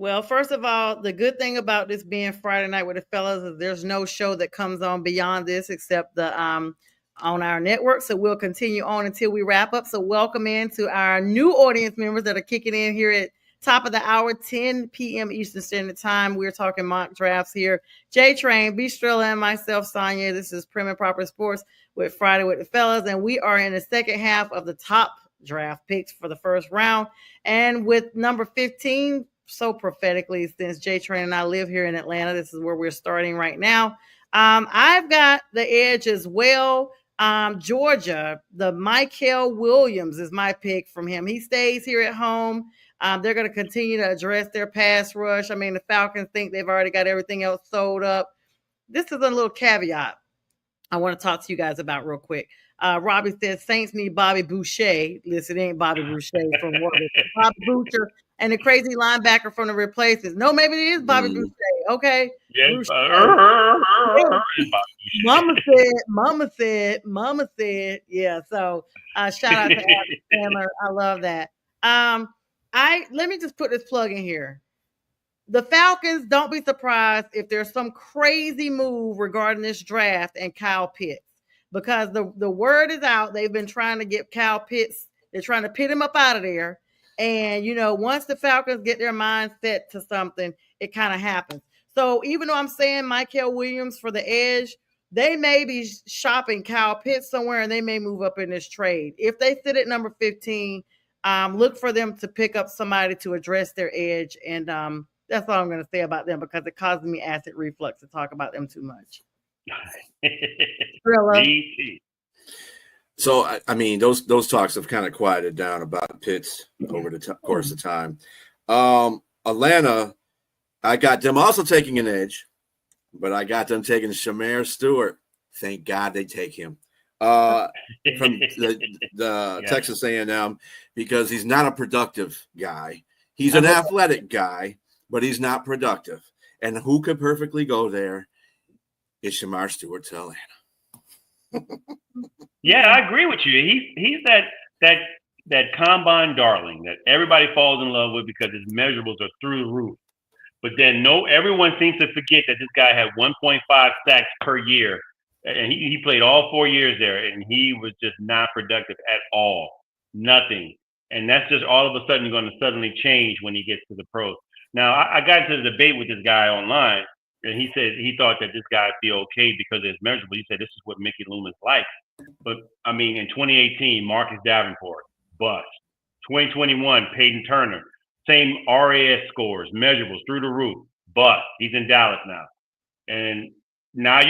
Well, first of all, the good thing about this being Friday night with the fellas is there's no show that comes on beyond this except the on our network. So we'll continue on until we wrap up. So welcome in to our new audience members that are kicking in here at top of the hour, 10 p.m. Eastern Standard Time. We're talking mock drafts here. JTRAIN, B. Strilla, and myself, Sonya. This is Prim and Proper Sports with Friday with the fellas, and we are in the second half of the top draft picks for the first round. And with number 15, so prophetically, since JTRAIN and I live here in Atlanta, this is where we're starting right now. I've got the edge as well. Georgia, the Michael Williams is my pick from him. He stays here at home. They're going to continue to address their pass rush. I mean, the Falcons think they've already got everything else sold up. This is a little caveat I want to talk to you guys about real quick. Robbie says Saints need Bobby Boucher. Listen, it ain't Bobby Boucher from Warwick. Bobby Boucher and the crazy linebacker from the replacements. No, maybe it is Bobby Boucher. Okay. Yes. Mama said. Yeah. So shout out to Adam Sandler. I love that. Let me just put this plug in here. The Falcons, don't be surprised if there's some crazy move regarding this draft and Kyle Pitts, because the word is out. They've been trying to get Kyle Pitts. They're trying to pit him up out of there. And, once the Falcons get their mind set to something, it kind of happens. So even though I'm saying Michael Williams for the edge, they may be shopping Kyle Pitts somewhere and they may move up in this trade. If they sit at number 15, look for them to pick up somebody to address their edge. And that's all I'm going to say about them, because it causes me acid reflux to talk about them too much. So, I mean, those talks have kind of quieted down about Pitts over the course of time. Atlanta, I got them also taking an edge, but I got them taking Shamar Stewart. Thank God they take him from the Texas A&M, because he's not a productive guy. He's an athletic guy, but he's not productive. And who could perfectly go there is Shamar Stewart to Atlanta. Yeah, I agree with you. He's that combine darling that everybody falls in love with because his measurables are through the roof. But then everyone seems to forget that this guy had 1.5 sacks per year, and he played all 4 years there, and he was just not productive at all, nothing. And that's just all of a sudden going to suddenly change when he gets to the pros. Now, I got into the debate with this guy online, and he said he thought that this guy would be okay because of his measurable. He said this is what Mickey Loomis likes. But, I mean, in 2018, Marcus Davenport, bust. 2021, Peyton Turner, same RAS scores, measurables through the roof, bust. He's in Dallas now. And now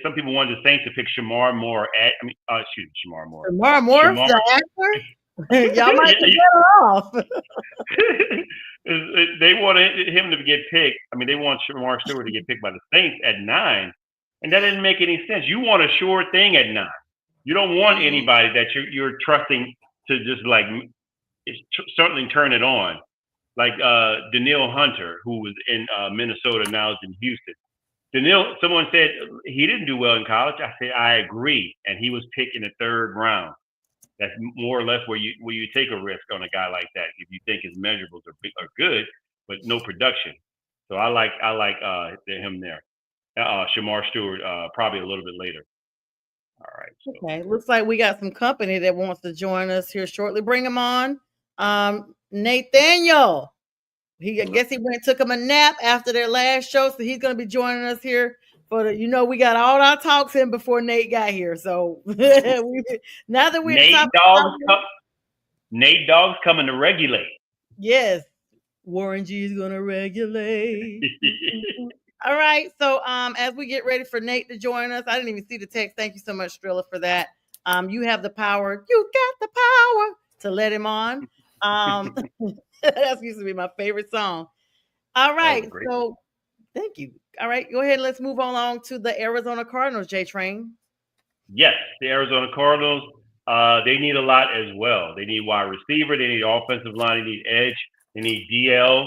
some people want the Saints to pick Shamar Moore. Shamar Moore. Shamar Moore, the actor? Y'all might get off. They want him to get picked. I mean, they want Shamar Stewart to get picked by the Saints at 9, and that didn't make any sense. You want a sure thing at 9. You don't want anybody that you're trusting to just certainly turn it on, like Danielle Hunter, who was in Minnesota, now is in Houston. Someone said he didn't do well in college. I said I agree, and he was picked in the 3rd round. That's more or less where you take a risk on a guy like that if you think his measurables are good, but no production. So I like him there. Shamar Stewart probably a little bit later. All right. So. Okay. Looks like we got some company that wants to join us here shortly. Bring him on. Nathaniel. I guess he went and took him a nap after their last show, so he's going to be joining us here. But we got all our talks in before Nate got here. So now that we're Nate Dogg's coming to regulate. Yes. Warren G is going to regulate. All right. So as we get ready for Nate to join us, I didn't even see the text. Thank you so much, Strilla, for that. You have the power. You got the power to let him on. That used to be my favorite song. All right. So thank you. All right. Go ahead and let's move along to the Arizona Cardinals, JTRAIN. Yes, the Arizona Cardinals. They need a lot as well. They need wide receiver. They need offensive line. They need edge. They need DL.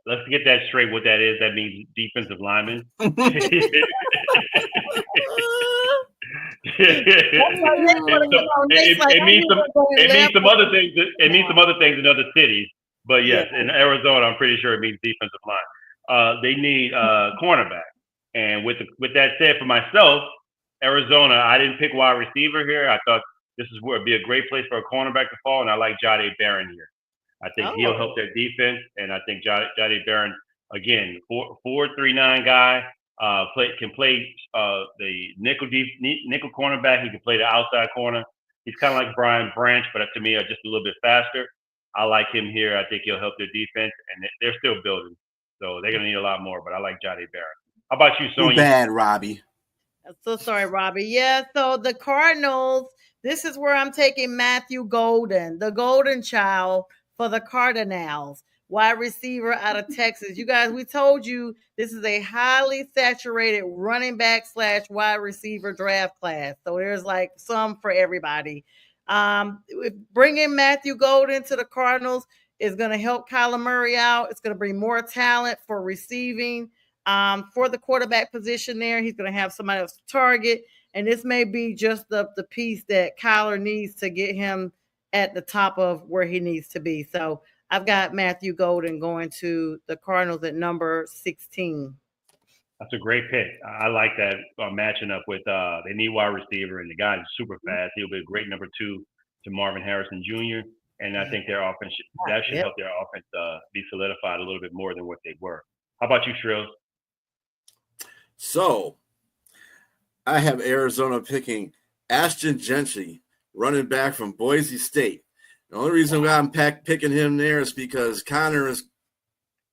Let's get that straight. What that is? That means defensive lineman. It means some other things. It means some other things in other cities. But yes, in Arizona, I'm pretty sure it means defensive line. They need cornerback. And with that said, for myself, Arizona, I didn't pick wide receiver here. I thought this would be a great place for a cornerback to fall, and I like Jade Barron here. I think he'll help their defense, and I think Jade Barron, again, 4.39 guy, can play the nickel cornerback. He can play the outside corner. He's kind of like Brian Branch, but to me, just a little bit faster. I like him here. I think he'll help their defense, and they're still building, so they're gonna need a lot more. But I like Jade Barron. How about you, Sonja? Too bad, Robbie. I'm so sorry, Robbie. Yeah, so the Cardinals, this is where I'm taking Matthew Golden, the golden child for the Cardinals, wide receiver out of Texas. You guys, we told you this is a highly saturated running back / wide receiver draft class. So there's like some for everybody. Bringing Matthew Golden to the Cardinals is going to help Kyler Murray out. It's going to bring more talent for receiving. For the quarterback position there, he's going to have somebody else to target, and this may be just the piece that Kyler needs to get him at the top of where he needs to be. So I've got Matthew Golden going to the Cardinals at number 16. That's a great pick. I like that matching up with they need wide receiver, and the guy is super fast. He'll be a great number 2 to Marvin Harrison Jr., and I think their offense should help their offense be solidified a little bit more than what they were. How about you, Trill? So, I have Arizona picking Ashton Gentry, running back from Boise State. The only reason why I'm picking him there is because Connor is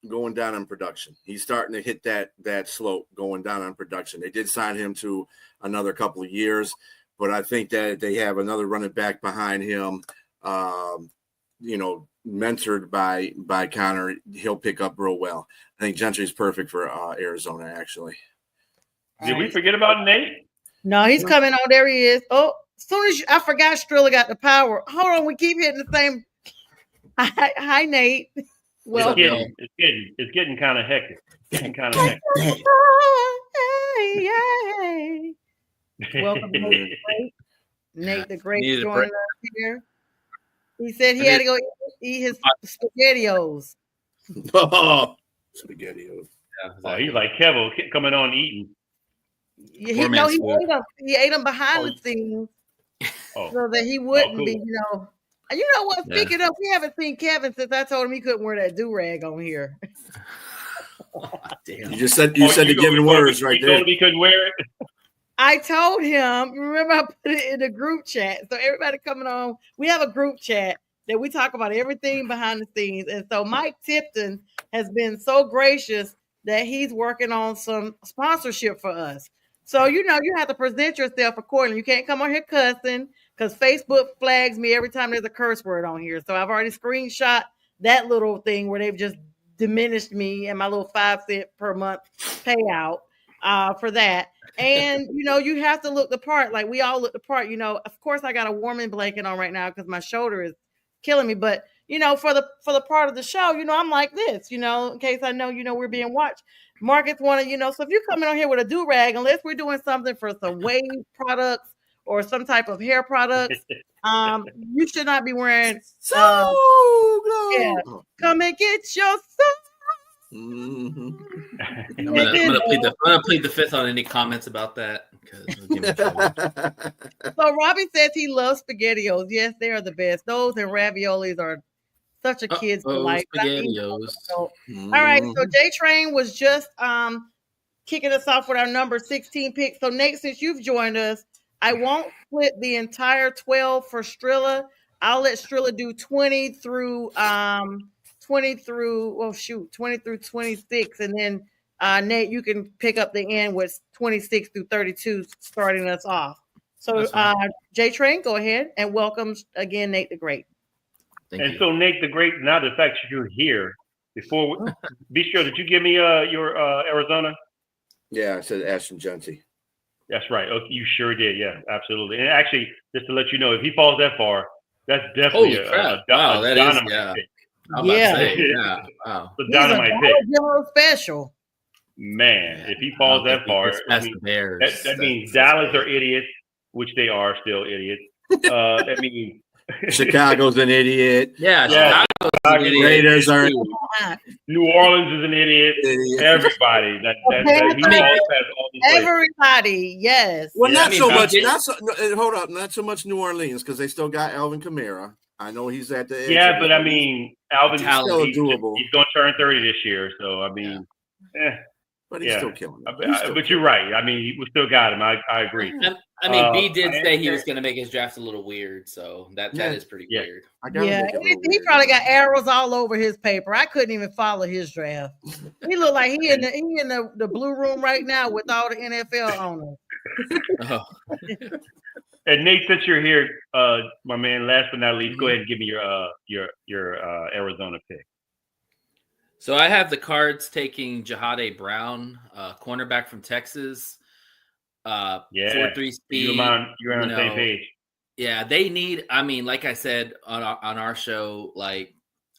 going down on production. He's starting to hit that slope going down on production. They did sign him to another couple of years, but I think that they have another running back behind him, mentored by Connor. He'll pick up real well. I think Gentry's perfect for Arizona, actually. Did we forget about Nate? No, he's coming on. There he is. Oh, as soon as I forgot Strilla got the power. Hold on, we keep hitting the same. Hi, Nate. Well, it's getting kind of hectic. Hey. Welcome, Nate the Great joining us here. He said he had to go eat his SpaghettiOs. Oh, SpaghettiOs. Oh, he's like Kevin coming on eating. He ate them behind the scenes so that he wouldn't be, You know what? Speaking of, we haven't seen Kevin since I told him he couldn't wear that do-rag on here. Damn. You said the given words right there. He told him he couldn't wear it. I told him, remember I put it in the group chat. So everybody coming on, we have a group chat that we talk about everything behind the scenes. And so Mike Tipton has been so gracious that he's working on some sponsorship for us. So, you have to present yourself accordingly. You can't come on here cussing because Facebook flags me every time there's a curse word on here. So I've already screenshot that little thing where they've just diminished me and my little 5 cent per month payout for that. And, you have to look the part. Like we all look the part. Of course, I got a warming blanket on right now because my shoulder is killing me. But, for the part of the show, I'm like this, in case I know, we're being watched. Markets want to, so if you're coming on here with a do-rag, unless we're doing something for some wave products or some type of hair products, you should not be wearing. Come and get your soul. I'm gonna plead the fifth on any comments about that. So Robbie says he loves SpaghettiOs. Yes, they are the best. Those and raviolis are such a kid's delight. SpaghettiOs. All right, so JTRAIN was just kicking us off with our number 16 pick. So Nate, since you've joined us, I won't split the entire 12 for Strilla. I'll let Strilla do 20 through 26, and then Nate, you can pick up the end with 26 through 32, starting us off. So JTRAIN, go ahead and welcome again, Nate the Great. Thank you. So Nate the Great, now the fact that you're here, be sure, did you give me your Arizona? Yeah, I said Ashton Gentry. That's right. Oh, you sure did. Yeah, absolutely. And actually, just to let you know, if he falls that far, that's definitely a dynamite pick. Wow. It's a dynamite pick. Special. Man, if he falls that far, that means Dallas are idiots, which they are still idiots. That means Chicago's an idiot. Yeah, Raiders are New Orleans is an idiot. Everybody. He always has all these players. Everybody, yes. Well, not so much. Hold up, not so much New Orleans because they still got Alvin Kamara. I know he's at the edge. Yeah, but I mean, Alvin's still doable. He's going to turn 30 this year, so I mean, but he's still killing it. But you're right. I mean, we still got him. I agree. I mean, B did say he was going to make his draft a little weird, so that is pretty weird. He probably got arrows all over his paper. I couldn't even follow his draft. He looked like he in the blue room right now with all the NFL owners. And Nate, since you're here, my man, last but not least, go ahead and give me your Arizona pick. So I have the Cards taking Jahade Brown, cornerback from Texas. 4.3 speed. You're on the same page. Yeah, they need. I mean, like I said on our show, like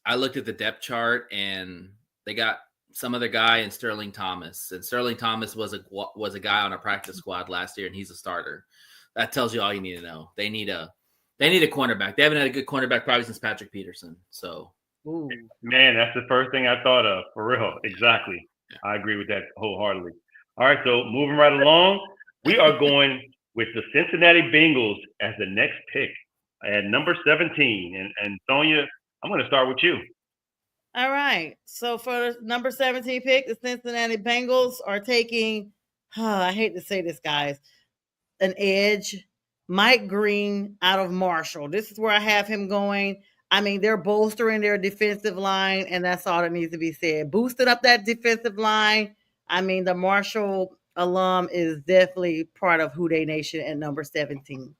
I looked at the depth chart and they got some other guy in Sterling Thomas, and Sterling Thomas was a guy on a practice squad last year, and he's a starter. That tells you all you need to know. They need a cornerback. They haven't had a good cornerback probably since Patrick Peterson. So, man, that's the first thing I thought of for real. Exactly. Yeah. I agree with that wholeheartedly. All right, so moving right along, we are going with the Cincinnati Bengals as the next pick at number 17. And Sonja, I'm going to start with you. All right. So for the number 17 pick, the Cincinnati Bengals are taking, I hate to say this, guys, an edge, Mike Green out of Marshall. This is where I have him going. I mean, they're bolstering their defensive line, and that's all that needs to be said. Boosted up that defensive line. I mean, the Marshall alum is definitely part of Who Dey Nation at number 17.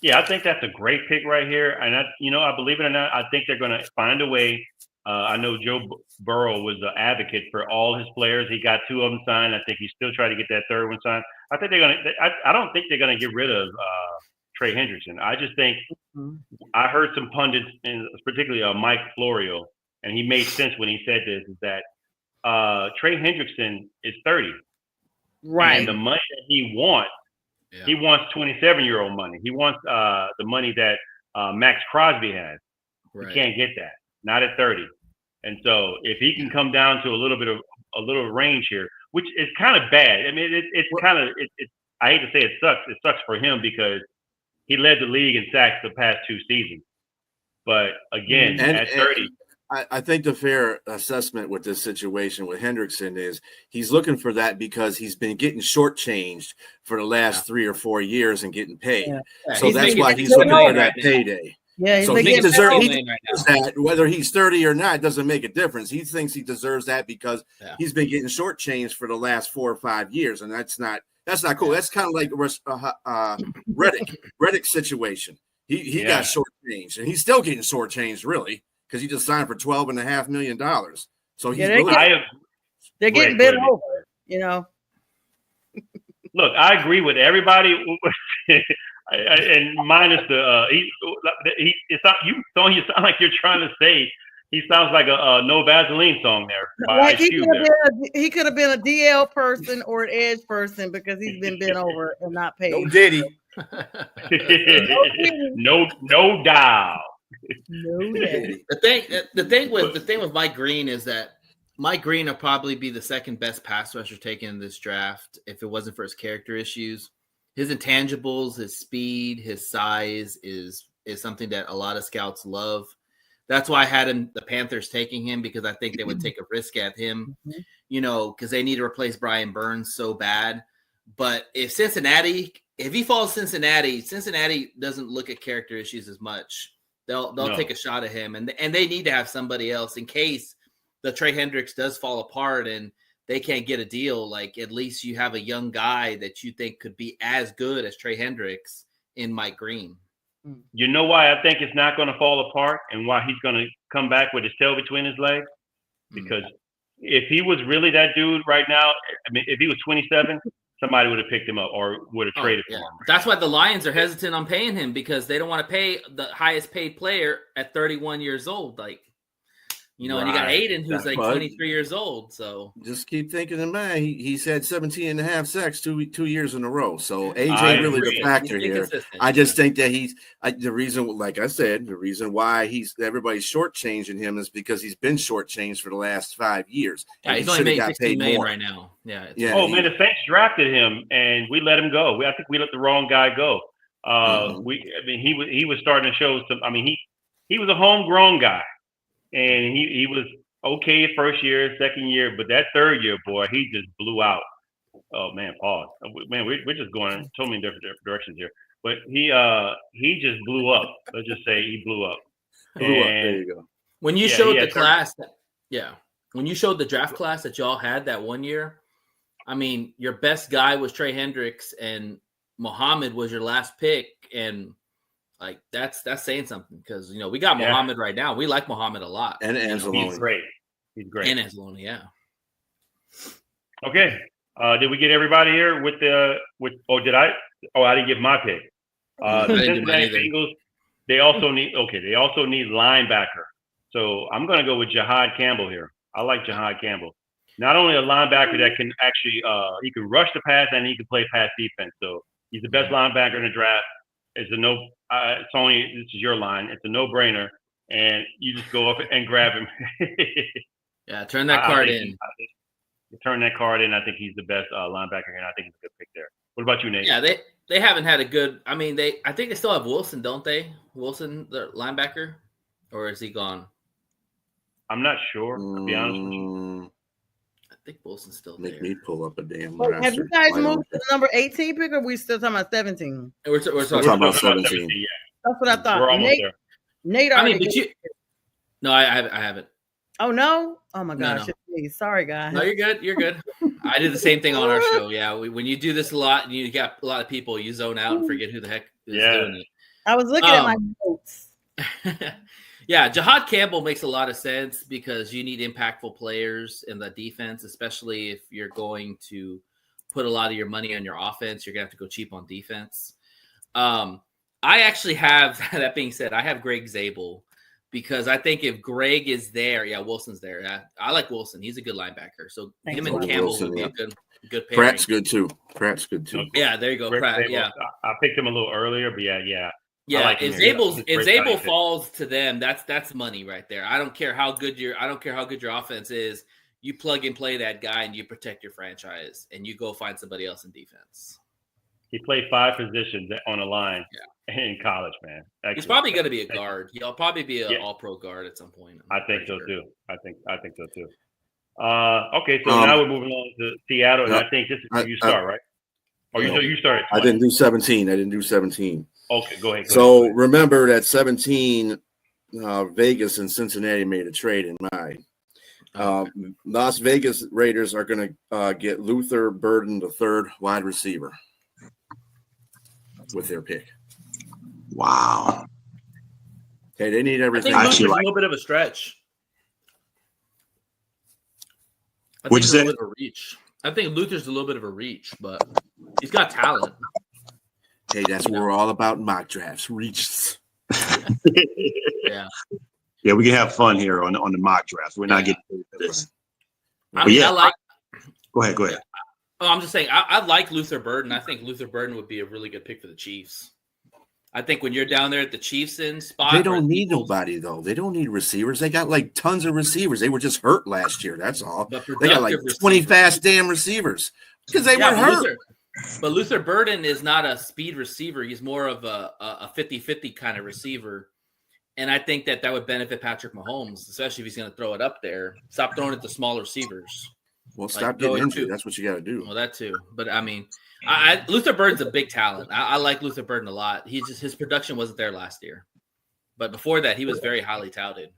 Yeah, I think that's a great pick right here. And, I believe it or not, I think they're going to find a way. I know Joe Burrow was an advocate for all his players. He got 2 of them signed. I think he's still trying to get that 3rd one signed. I think they're going to – I don't think they're going to get rid of Trey Hendrickson. I just think I heard some pundits, and particularly Mike Florio, and he made sense when he said this, is that Trey Hendrickson is 30. Right. And the money that he wants, he wants 27-year-old money. He wants the money that Max Crosby has. Right. He can't get that, not at 30. And so if he can come down to a little range here, which is kind of bad. I mean, I hate to say it sucks. It sucks for him because he led the league in sacks the past 2 seasons. But again, at 30. I think the fair assessment with this situation with Hendrickson is he's looking for that because he's been getting shortchanged for the last 3 or 4 years and getting paid. Yeah. So that's why he's looking for that payday. Yeah, so he deserves that. Whether he's 30 or not doesn't make a difference. He thinks he deserves that because he's been getting shortchanged for the last 4 or 5 years, and that's not cool. That's kind of like Reddick's situation. He got shortchanged, and he's still getting shortchanged, really. Because he just signed for $12.5 million. So he's they're getting bit over, Look, I agree with everybody, and minus you sound like you're trying to say he sounds like a No Vaseline song there. Like he could have been a DL person or an edge person because he's been bent over and not paid. No Diddy. No doubt. The thing with Mike Green is that Mike Green will probably be the second best pass rusher taken in this draft if it wasn't for his character issues. His intangibles, his speed, his size is something that a lot of scouts love. That's why I had the Panthers taking him, because I think they would take a risk at him, because they need to replace Brian Burns so bad. But if he falls Cincinnati doesn't look at character issues as much. They'll take a shot at him, and they need to have somebody else in case the Trey Hendricks does fall apart and they can't get a deal. Like, at least you have a young guy that you think could be as good as Trey Hendricks in Mike Green. You know why I think it's not going to fall apart and why he's going to come back with his tail between his legs? Because if he was really that dude right now, I mean, if he was 27, somebody would have picked him up or would have traded for him. That's why the Lions are hesitant on paying him, because they don't want to pay the highest paid player at 31 years old. Like, You know, and you got Aiden, who's like But 23 years old. So just keep thinking of man. He's had 17 and a half sacks two years in a row. So AJ really the factor here. I just think that the reason, like I said, the reason why everybody's shortchanging him is because he's been shortchanged for the last 5 years. Yeah, he's only made $16 million right now. Yeah. Man, the Saints drafted him and we let him go. I think we let the wrong guy go. He was starting to show some. I mean, he was a homegrown guy. And he was okay first year, second year, but that third year, boy, he just blew out. Oh man, pause. Man, we're just going so many different directions here. But he just blew up. Let's just say he blew up. There you go. When you showed the class, when you showed the draft class that y'all had that 1 year, I mean, your best guy was Trey Hendricks and Muhammad was your last pick, and like that's saying something because you know we got Muhammad right now. We like Muhammad a lot. And Anzalone. He's great. And Anzalone, yeah. Okay. Did we get everybody here with did I? Oh, I didn't give my pick. The Cincinnati Bengals, they also need linebacker. So I'm gonna go with Jahad Campbell here. I like Jahad Campbell. Not only a linebacker that can actually he can rush the pass and he can play pass defense. So he's the best linebacker in the draft. It's Tony, this is your line. It's a no-brainer, and you just go up and grab him. Yeah, turn that card in. Turn that card in. I think he's the best linebacker, and I think it's a good pick there. What about you, Nate? Yeah, they haven't had a good. I mean, I think they still have Wilson, don't they? Wilson, the linebacker, or is he gone? I'm not sure. To be honest with you. I think Wilson's still there. Make me pull up a damn. Have you guys moved to the number 18 pick, or are we still talking about 17? We're talking about 17. Yeah. That's what I thought. We're almost there. Nate already. No, I haven't. Oh no! Oh my gosh! No. Sorry, guys. No, you're good. You're good. I did the same thing on our show. Yeah, when you do this a lot and you got a lot of people, you zone out and forget who the heck is doing it. I was looking at my notes. Yeah, Jahad Campbell makes a lot of sense because you need impactful players in the defense, especially if you're going to put a lot of your money on your offense. You're gonna have to go cheap on defense. I actually have that being said, I have Greg Zabel. Because I think if Greg is there, Wilson's there. Yeah, I like Wilson. He's a good linebacker. So him and Campbell would be a good pairing. Pratt's good too. Yeah, there you go. Pratt. Zabel, yeah, I picked him a little earlier, but yeah. Like if Zabel falls to them, that's money right there. I don't care how good your offense is. You plug and play that guy, and you protect your franchise, and you go find somebody else in defense. He played 5 positions on a line. Yeah. In college, man. Excellent. He's probably going to be a guard. He'll probably be an all-pro guard at some point. I think so too. I think so too. Okay, so now we're moving on to Seattle, and I think this is where you start, right? Oh, you started. I didn't do 17. Okay, go ahead. Remember that 17, Vegas and Cincinnati made a trade in mind. Las Vegas Raiders are going to get Luther Burden, the third wide receiver, with their pick. Wow. Okay, they need everything. I think Luther's a little bit of a stretch. What'd you say? I think Luther's a little bit of a reach, but he's got talent. Hey, that's what we're all about in mock drafts. Reaches. Yeah, we can have fun here on the mock draft. We're not getting into this. Go ahead. Oh, I'm just saying, I like Luther Burden. I think Luther Burden would be a really good pick for the Chiefs. I think when you're down there at the Chiefs in spot, they don't need nobody though. They don't need receivers. They got like tons of receivers. They were just hurt last year. That's all. They got like 20 fast damn receivers because they were hurt. But Luther Burden is not a speed receiver. He's more of a 50-50 kind of receiver. And I think that would benefit Patrick Mahomes, especially if he's going to throw it up there. Stop throwing it to small receivers. Well, stop getting injured. That's what you got to do. Well, that too. But I mean, Luther Burden's a big talent. I like Luther Burden a lot. His production wasn't there last year, but before that, he was very highly touted.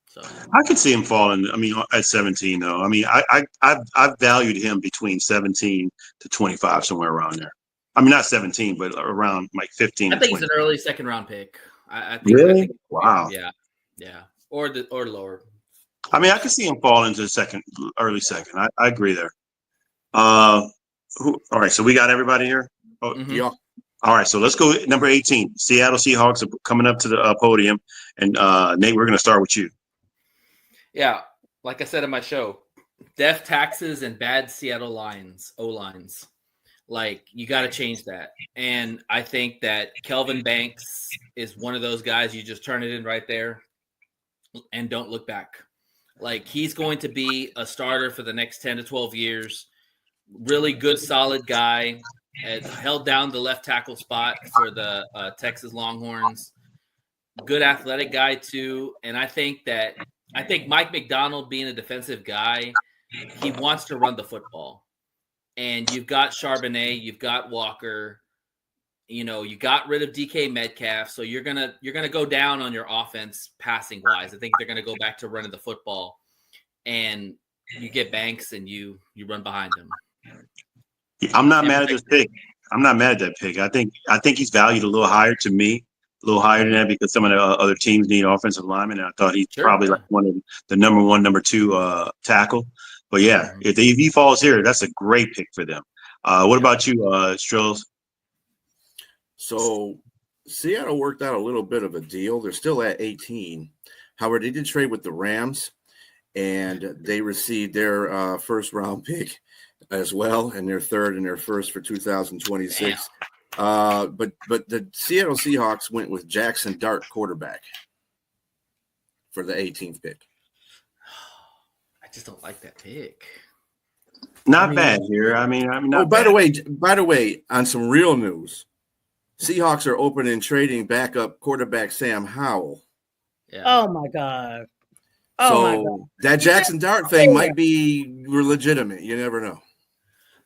So I could see him falling. I mean, at 17 though. I mean, I've valued him between 17 to 25, somewhere around there. I mean, not 17, but around like 15. I think he's an early second round pick. I think, really? Wow. Yeah. Or lower. I mean, I could see him fall into early second. I agree there. All right, so we got everybody here? Oh, Mm-hmm. Yeah. All right, so let's go number 18. Seattle Seahawks are coming up to the podium. And, Nate, we're going to start with you. Yeah, like I said in my show, death taxes and bad Seattle O-lines. Like, you got to change that. And I think that Kelvin Banks is one of those guys you just turn it in right there and don't look back. Like, he's going to be a starter for the next 10 to 12 years. Really good, solid guy. Held down the left tackle spot for the Texas Longhorns. Good athletic guy, too. And I think Mike McDonald, being a defensive guy, he wants to run the football. And you've got Charbonnet, you've got Walker, you got rid of DK Metcalf, so you're gonna go down on your offense passing wise. I think they're gonna go back to running the football, and you get Banks and you run behind him. I'm not mad at this pick. I'm not mad at that pick. I think he's valued a little higher to me, a little higher than that, because some of the other teams need offensive linemen, and I thought he's probably like one of the number one, number two tackle. But yeah, if he falls here, that's a great pick for them. What about you, Strills? So Seattle worked out a little bit of a deal. They're still at 18. However, they did trade with the Rams, and they received their first round pick as well, and their third and their first for 2026. But the Seattle Seahawks went with Jackson Dart, quarterback, for the 18th pick. I just don't like that pick. Not bad here. I mean, not by the way, on some real news, Seahawks are open and trading backup quarterback Sam Howell. Yeah. Oh my God. My God. That Jackson Dart thing might be legitimate. You never know.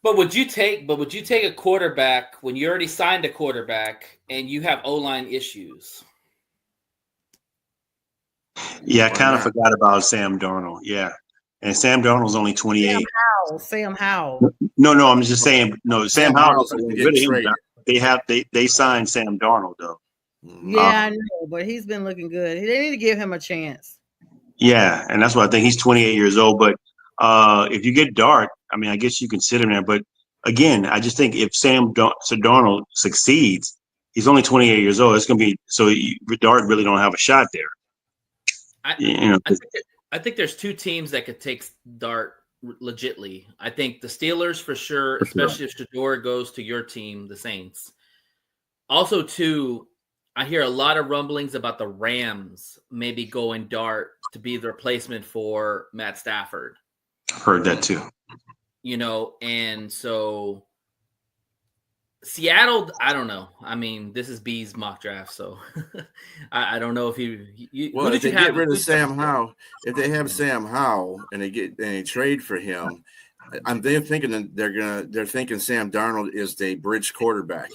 But would you take a quarterback when you already signed a quarterback and you have O-line issues? Yeah, I kind of forgot about Sam Darnold. Yeah. And Sam Darnold's only 28. Sam Howell. No, I'm just saying. No, Sam Howell's they signed Sam Darnold though. Yeah, I know, but he's been looking good. They need to give him a chance. Yeah, and that's why I think he's 28 years old. But if you get Dart, I mean, I guess you consider him there. But again, I just think if Darnold succeeds, he's only 28 years old. It's going to be Dart really don't have a shot there. I think there's two teams that could take Dart legitly. I think the Steelers for sure, especially if Shedeur goes to your team, the Saints. Also, too, I hear a lot of rumblings about the Rams maybe going Dart to be the replacement for Matt Stafford. Heard that too. And so Seattle, I don't know. I mean, this is B's mock draft, so I don't know if if they get rid of Sam Howell, if they have Sam Howell and they trade for him, they're thinking Sam Darnold is the bridge quarterback.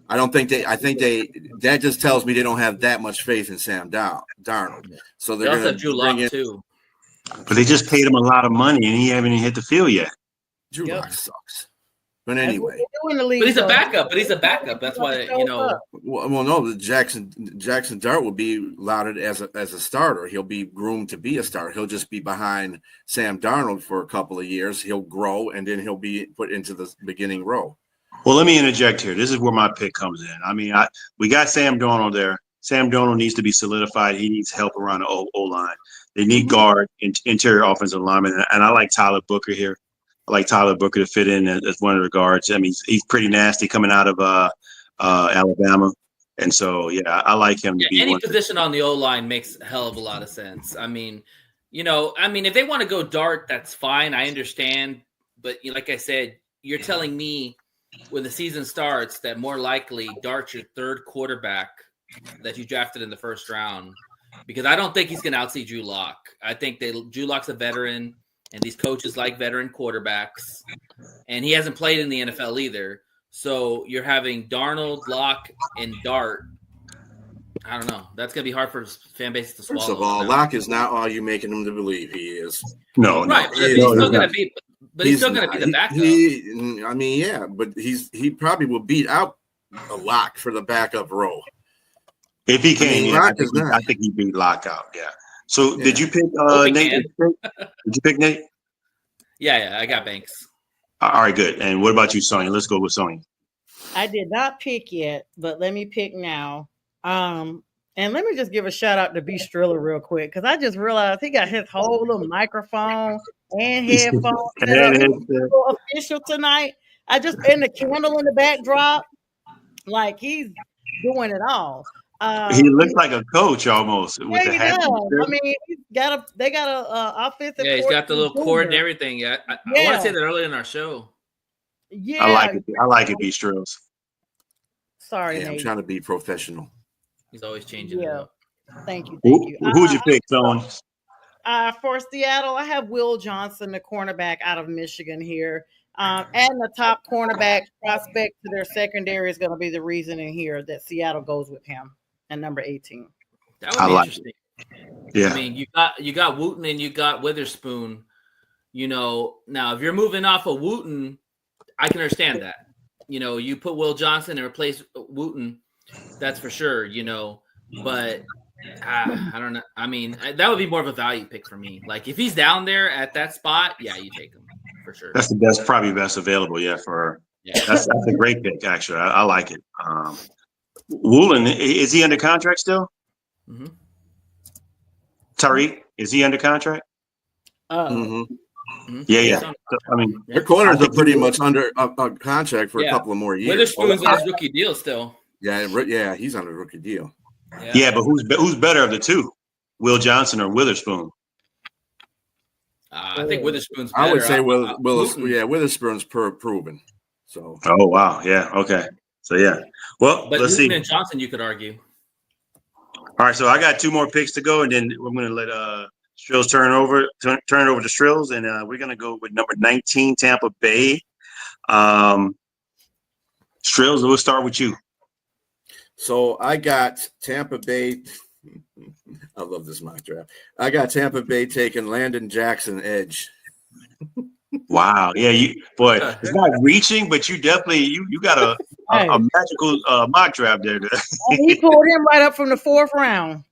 That just tells me they don't have that much faith in Sam Darnold. So they're going to Drew Lock too. But they just paid him a lot of money and he haven't even hit the field yet. Drew Lock sucks. But anyway, but he's a backup. That's why Well, no, the Jackson Dart will be lauded as a starter. He'll be groomed to be a starter. He'll just be behind Sam Darnold for a couple of years. He'll grow and then he'll be put into the beginning row. Well, let me interject here. This is where my pick comes in. I mean, we got Sam Darnold there. Sam Darnold needs to be solidified. He needs help around the O-line. They need guard, interior offensive lineman, and I like Tyler Booker here. I like Tyler Booker to fit in as one of the guards. I mean, he's pretty nasty coming out of Alabama. And so, yeah, I like him to be any position on the O-line makes a hell of a lot of sense. I mean, if they want to go Dart, that's fine. I understand. But like I said, you're telling me when the season starts that more likely Dart's your third quarterback that you drafted in the first round, because I don't think he's going to outsee Drew Lock. I think Drew Lock's a veteran. And these coaches like veteran quarterbacks. And he hasn't played in the NFL either. So you're having Darnold, Locke, and Dart. I don't know. That's going to be hard for fan bases to swallow. First of all, Locke is not all you making him to believe he is. No. Right. But he's still going to be the backup. But he probably will beat out a Locke for the backup role. If he can, I think he beat Locke out, yeah. So did you pick Nate? Did you pick Nate? Yeah, I got Banks. All right, good. And what about you, Sonya? Let's go with Sonya. I did not pick yet, but let me pick now. And And let me just give a shout out to B. Striller real quick, because I just realized he got his whole little microphone and headphones set up. He's so official tonight. And the candle in the backdrop, like he's doing it all. He looks like a coach almost with the hat. I mean, they got a offensive. Yeah, he's got the little cord and everything. Yeah, I want to say that earlier in our show. Yeah, I like it, B. Strills. Sorry, I'm trying to be professional. He's always changing it up. Thank you. Who'd you pick, Tone? For Seattle, I have Will Johnson, the cornerback out of Michigan here. And the top cornerback prospect to their secondary is going to be the reason in here that Seattle goes with him at number 18. That would be interesting. Yeah. I mean, you got Wooten and you got Witherspoon. You know, now if you're moving off of Wooten, I can understand that. You know, you put Will Johnson and replace Wooten, that's for sure, you know. But I don't know. I mean, that would be more of a value pick for me. Like if he's down there at that spot, yeah, you take him for sure. That's the best, probably best available. Yeah, that's a great pick. Actually, I like it. Woolen, is he under contract still? Mm-hmm. Tariq, is he under contract? Yeah. So, I mean, their corners are pretty much under a contract for a couple of more years. Witherspoon's on his rookie deal still. Yeah, he's on a rookie deal. Yeah, but who's better of the two, Will Johnson or Witherspoon? I think Witherspoon's better. I would say Witherspoon's proven. So. Oh wow, yeah, okay, so yeah. Well, but let's Newton see. And Johnson, you could argue. All right, so I got two more picks to go, and then we're going to let Strills turn it over to Strills, and we're going to go with number 19, Tampa Bay. Strills, we'll start with you. So I got Tampa Bay. I love this mock draft. I got Tampa Bay taking Landon Jackson edge. Wow, yeah, it's not reaching, but you definitely you got a magical mock draft there. He pulled him right up from the 4th round.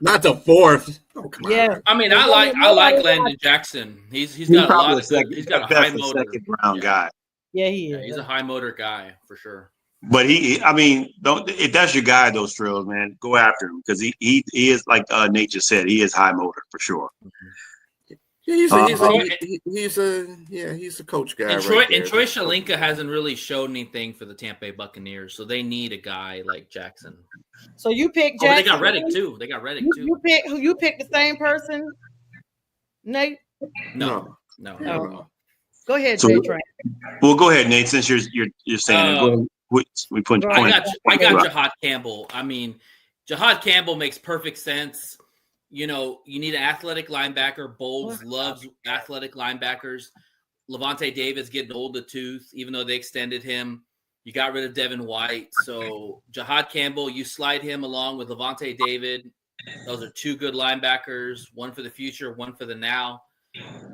Not the 4th. Oh, yeah, I mean, I like Landon Jackson. He's got a lot of he's got a high motor second round guy. Yeah, he is. Yeah, he's a high motor guy for sure. But if that's your guy, those Strills, man, go after him because he is like Nate just said, he is high motor for sure. He's a coach guy. And Troy Shalinka hasn't really showed anything for the Tampa Bay Buccaneers, so they need a guy like Jackson. So you pick Jackson. They got Reddick too. You pick the same person, Nate? No. Go ahead, JTRAIN. Well, go ahead, Nate. Since you're saying it, go ahead. We put I got Jahad Campbell. I mean, Jahad Campbell makes perfect sense. You know, you need an athletic linebacker. Bowles loves athletic linebackers. Levante David's getting old the tooth, even though they extended him. You got rid of Devin White. So Jahad Campbell, you slide him along with Levante David. Those are two good linebackers, one for the future, one for the now.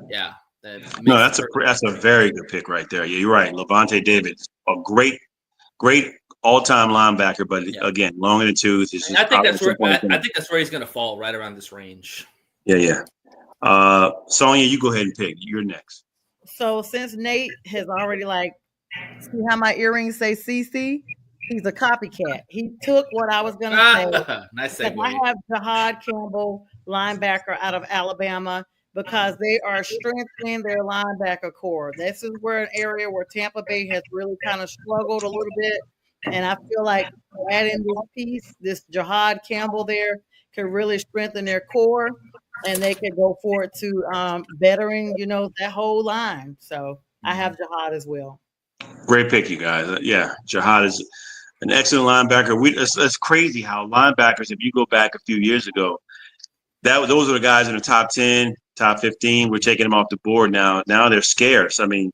Yeah. That's a very good pick right there. Yeah, you're right. Levante David, a great all-time linebacker, but again, long in the tooth. I think that's where he's going to fall, right around this range. Yeah. Sonja, you go ahead and pick. You're next. So since Nate has already see how my earrings say CC? He's a copycat. He took what I was going to say. Nice segue. I have Jahad Campbell, linebacker out of Alabama, because they are strengthening their linebacker core. This is an area where Tampa Bay has really kind of struggled a little bit. And I feel like adding this piece, this Jahad Campbell there, could really strengthen their core, and they could go forward to bettering, that whole line. So I have Jahad as well. Great pick, you guys. Jahad is an excellent linebacker. It's crazy how linebackers, if you go back a few years ago, those are the guys in the top 10, top 15. We're taking them off the board now. Now they're scarce. I mean,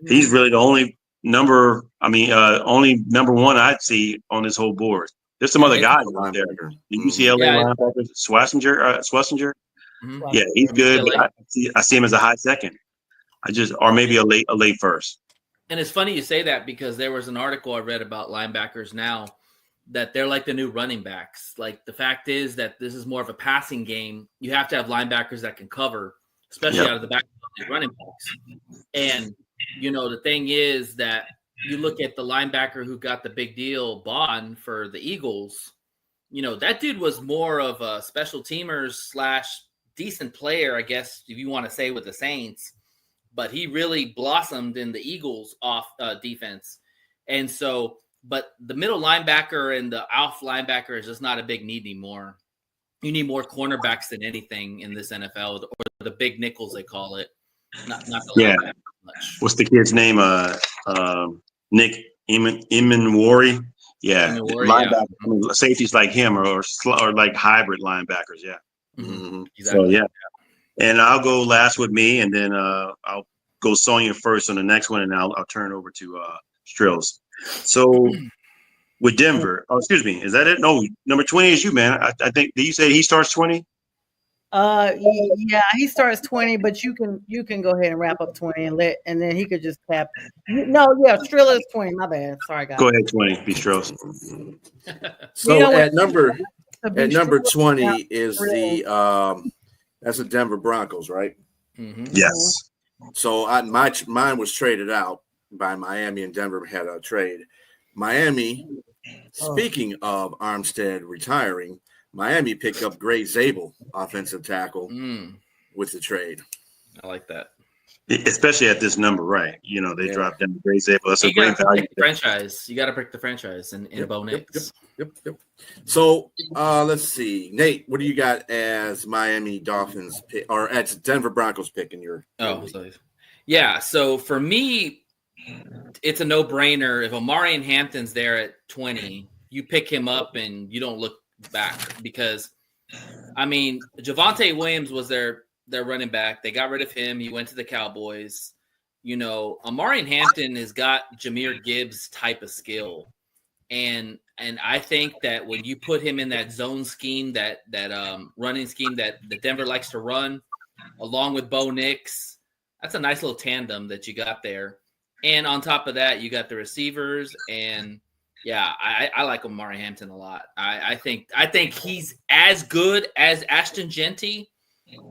he's really the only number one I'd see on this whole board. There's some other guys out there. The UCLA linebackers, Swessinger. Mm-hmm. Yeah, he's good, but I see him as a high second. Or maybe a late first. And it's funny you say that because there was an article I read about linebackers now that they're like the new running backs. Like the fact is that this is more of a passing game. You have to have linebackers that can cover, especially out of the back of the running backs. And the thing is that you look at the linebacker who got the big deal, Bond, for the Eagles. You know, that dude was more of a special teamer / decent player, I guess, if you want to say, with the Saints. But he really blossomed in the Eagles defense. And so, but the middle linebacker and the off linebacker is just not a big need anymore. You need more cornerbacks than anything in this NFL, or the big nickels, they call it. Not the linebacker much. What's the kid's name? Nick Imanwari. Yeah, linebacker. Yeah. Safeties like him or like hybrid linebackers. Yeah. Mm-hmm. Exactly. So yeah, and I'll go last with me, and then I'll go Sonja first on the next one, and I'll turn it over to Strills. So with Denver, excuse me, is that it? No, number 20 is you, man. I think. Did you say he starts 20? Yeah, he starts 20, but you can go ahead and wrap up 20 and then he could just tap. No, yeah, Trilla is 20. My bad. Sorry, guys. Go ahead, 20. Be Strills. So at number 20 is the that's the Denver Broncos, right? Mm-hmm. Yes. So mine was traded out by Miami, and Denver had a trade. Miami. Speaking of Armstead retiring, Miami picked up Gray Zabel, offensive tackle, with the trade. I like that. Especially at this number, right? You know, they dropped down Gray Zabel. That's a great value. Franchise. You got to pick the franchise in Bo Nix. Yep. So let's see. Nate, what do you got as Miami Dolphins pick, or as Denver Broncos pick in your league? Yeah, so for me, it's a no-brainer. If Omarion Hampton's there at 20, you pick him up and you don't look back, because I mean, Javonte Williams was their running back. They got rid of him. He went to the Cowboys. You know, Omarion Hampton has got Jahmyr Gibbs type of skill, and I think that when you put him in that zone scheme, that running scheme that Denver likes to run, along with Bo Nix, that's a nice little tandem that you got there. And on top of that, you got the receivers, and yeah, I like Omarion Hampton a lot. I think he's as good as Ashton Genty,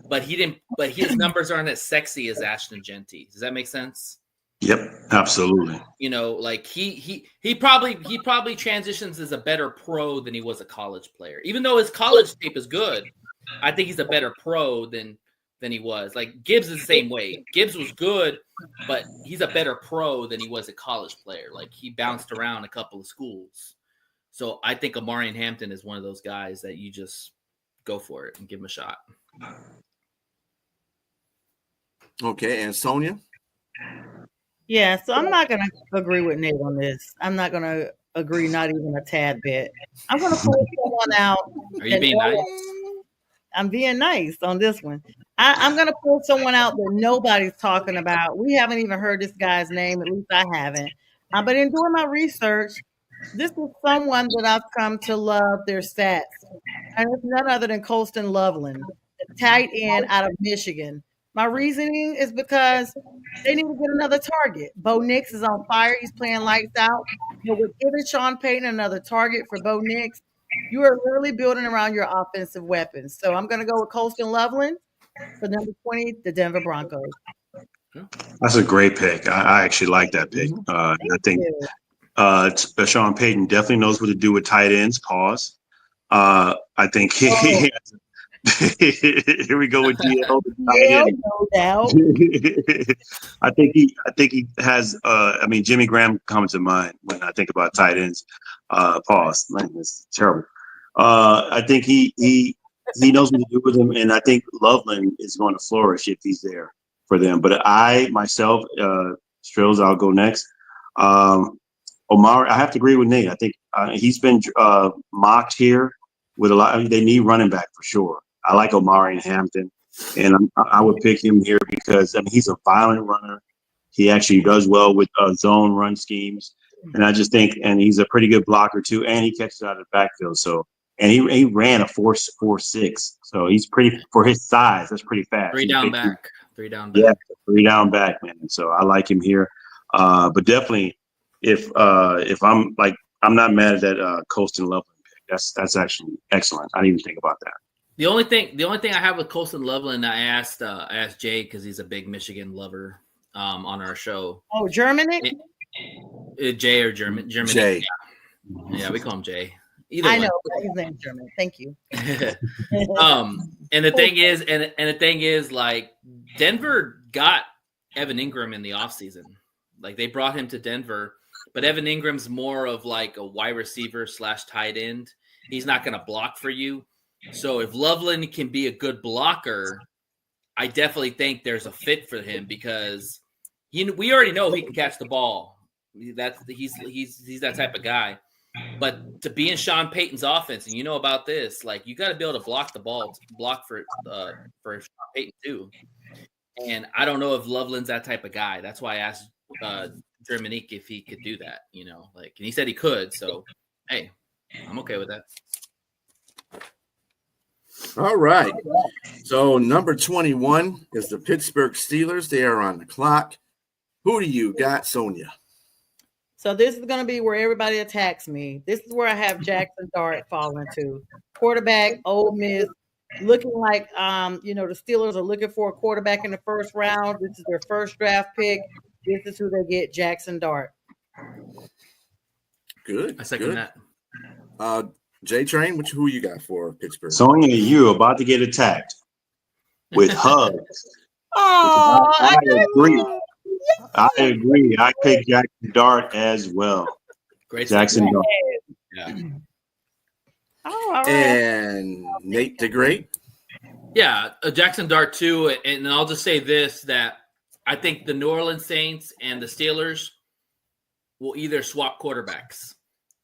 but his numbers aren't as sexy as Ashton Genty. Does that make sense? Yep, absolutely. You know, like he probably transitions as a better pro than he was a college player. Even though his college tape is good, I think he's a better pro than he was. Like Gibbs is the same way. Gibbs was good, but he's a better pro than he was a college player. Like he bounced around a couple of schools. So I think Omarion Hampton is one of those guys that you just go for it and give him a shot. Okay, and Sonja? Yeah, so I'm not going to agree with Nate on this. I'm not going to agree, not even a tad bit. I'm going to pull someone out. Are you being nice? I'm being nice on this one. I'm going to pull someone out that nobody's talking about. We haven't even heard this guy's name. At least I haven't. But in doing my research, this is someone that I've come to love their stats. And it's none other than Colston Loveland, a tight end out of Michigan. My reasoning is because they need to get another target. Bo Nix is on fire. He's playing lights out. But with giving Sean Payton another target for Bo Nix, you are really building around your offensive weapons. So I'm going to go with Colston Loveland for number 20, the Denver Broncos. That's a great pick. I actually like that pick. I think Sean Payton definitely knows what to do with tight ends. Pause. I think he here we go with DL. No doubt. I think he has. I mean, Jimmy Graham comes to mind when I think about tight ends. Pause. Man, it's terrible. I think he knows what to do with him, and I think Loveland is going to flourish if he's there for them. But I myself, Strills, I'll go next. Omar, I have to agree with Nate. I think he's been mocked here with a lot. I mean, they need running back for sure. I like Omarion Hampton, and I would pick him here because I mean he's a violent runner. He actually does well with zone run schemes, and I just think, and he's a pretty good blocker too, and he catches out of the backfield. So, and he ran a 4.46, so he's pretty for his size. That's pretty fast. Three down back. Yeah, 3 down back, man. So I like him here, but definitely if I'm like I'm not mad at that Colston Loveland pick. That's actually excellent. I didn't even think about that. The only thing I have with Colston Loveland, I asked Jay because he's a big Michigan lover on our show. Oh, Germany? Jay or German. Jay. Yeah, we call him Jay. Either I one. know, but his name's German. Thank you. And the thing is, like, Denver got Evan Ingram in the offseason. Like, they brought him to Denver, but Evan Ingram's more of like a wide receiver / tight end. He's not going to block for you. So if Loveland can be a good blocker, I definitely think there's a fit for him because we already know he can catch the ball. He's that type of guy. But to be in Sean Payton's offense, and you know about this, like, you got to be able to block the ball, block for Sean Payton too. And I don't know if Loveland's that type of guy. That's why I asked Germanique if he could do that. And he said he could. So, hey, I'm okay with that. All right. So number 21 is the Pittsburgh Steelers. They are on the clock. Who do you got, Sonja? So this is going to be where everybody attacks me. This is where I have Jackson Dart falling to. Quarterback, Ole Miss, looking like, the Steelers are looking for a quarterback in the first round. This is their first draft pick. This is who they get, Jackson Dart. Good. I second that. JTRAIN, who you got for Pittsburgh? Sonja, you're about to get attacked with hugs. Oh, I agree. I agree. I picked Jackson Dart as well. Great Jackson Dart. Yeah. Oh, all right. And Nate the Great. Yeah, Jackson Dart too. And I'll just say this, that I think the New Orleans Saints and the Steelers will either swap quarterbacks.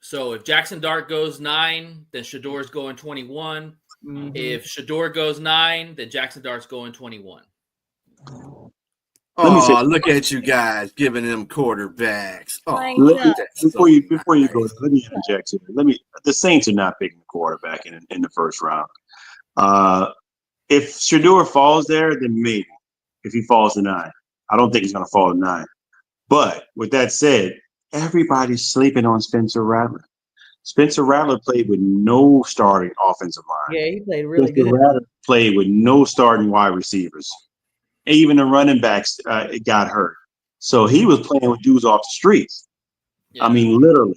So if Jackson Dart goes 9, then Shador's going 21. Mm-hmm. If Shador goes 9, then Jackson Dart's going 21. Oh, look at you guys giving them quarterbacks. Before you go, let me interject here. The Saints are not picking a quarterback in the first round. If Shador falls there, then maybe. If he falls to 9, I don't think he's going to fall to 9. But with that said, everybody's sleeping on Spencer Rattler. Spencer Rattler played with no starting offensive line. Yeah, he played really Spencer good. Rattler played with no starting wide receivers. Even the running backs got hurt. So he was playing with dudes off the streets. Yeah. I mean, literally.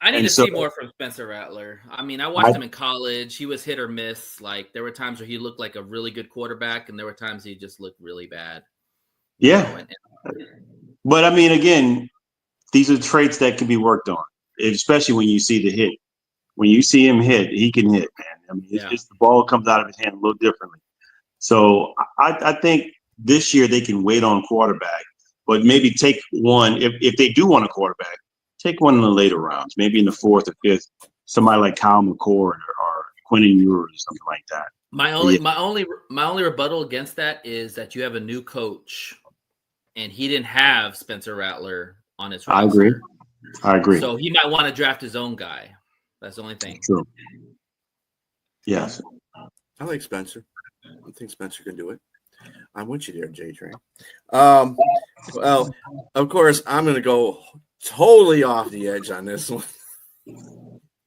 I need to see more from Spencer Rattler. I mean, I watched him in college. He was hit or miss. Like, there were times where he looked like a really good quarterback, and there were times he just looked really bad. Yeah. But, I mean, again, these are traits that can be worked on, especially when you see the hit. When you see him hit, he can hit, man. I mean, it's the ball comes out of his hand a little differently. So I think this year they can wait on quarterback, but maybe take one if they do want a quarterback, take one in the later rounds, maybe in the 4th or 5th, somebody like Kyle McCord or Quentin Ewers or something like that. My only rebuttal against that is that you have a new coach, and he didn't have Spencer Rattler on his roster. I agree. So he might want to draft his own guy. That's the only thing. True. Yes. I like Spencer. I think Spencer can do it. I'm with you there, JTRAIN. Well, of course, I'm going to go totally off the edge on this one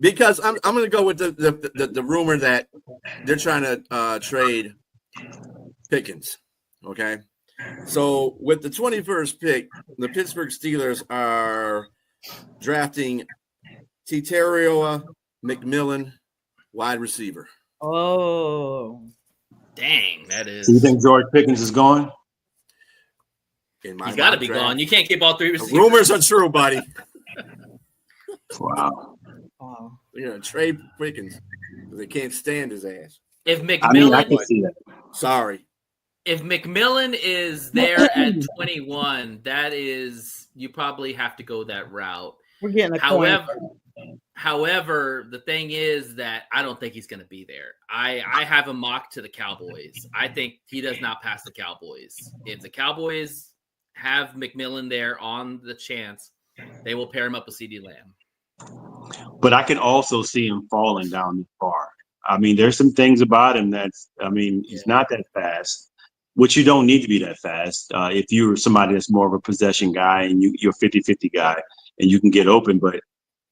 because I'm going to go with the rumor that they're trying to trade Pickens. Okay, so with the 21st pick, the Pittsburgh Steelers are drafting Titario McMillan, wide receiver. Oh. Dang, that is. Do you think George Pickens is gone? He's got to be gone. You can't keep all 3 receivers. The rumors are true, buddy. Wow. Trade Pickens. They can't stand his ass. If McMillan, I can see that. Sorry. If McMillan is there at 21, that is, you probably have to go that route. We're getting a However, the thing is that I don't think he's going to be there. I have a mock to the Cowboys. I think he does not pass the Cowboys. If the Cowboys have McMillan there on the chance, they will pair him up with CeeDee Lamb. But I can also see him falling down this far. I mean, there's some things about him he's not that fast, which you don't need to be that fast. If you're somebody that's more of a possession guy and you're a 50-50 guy and you can get open, but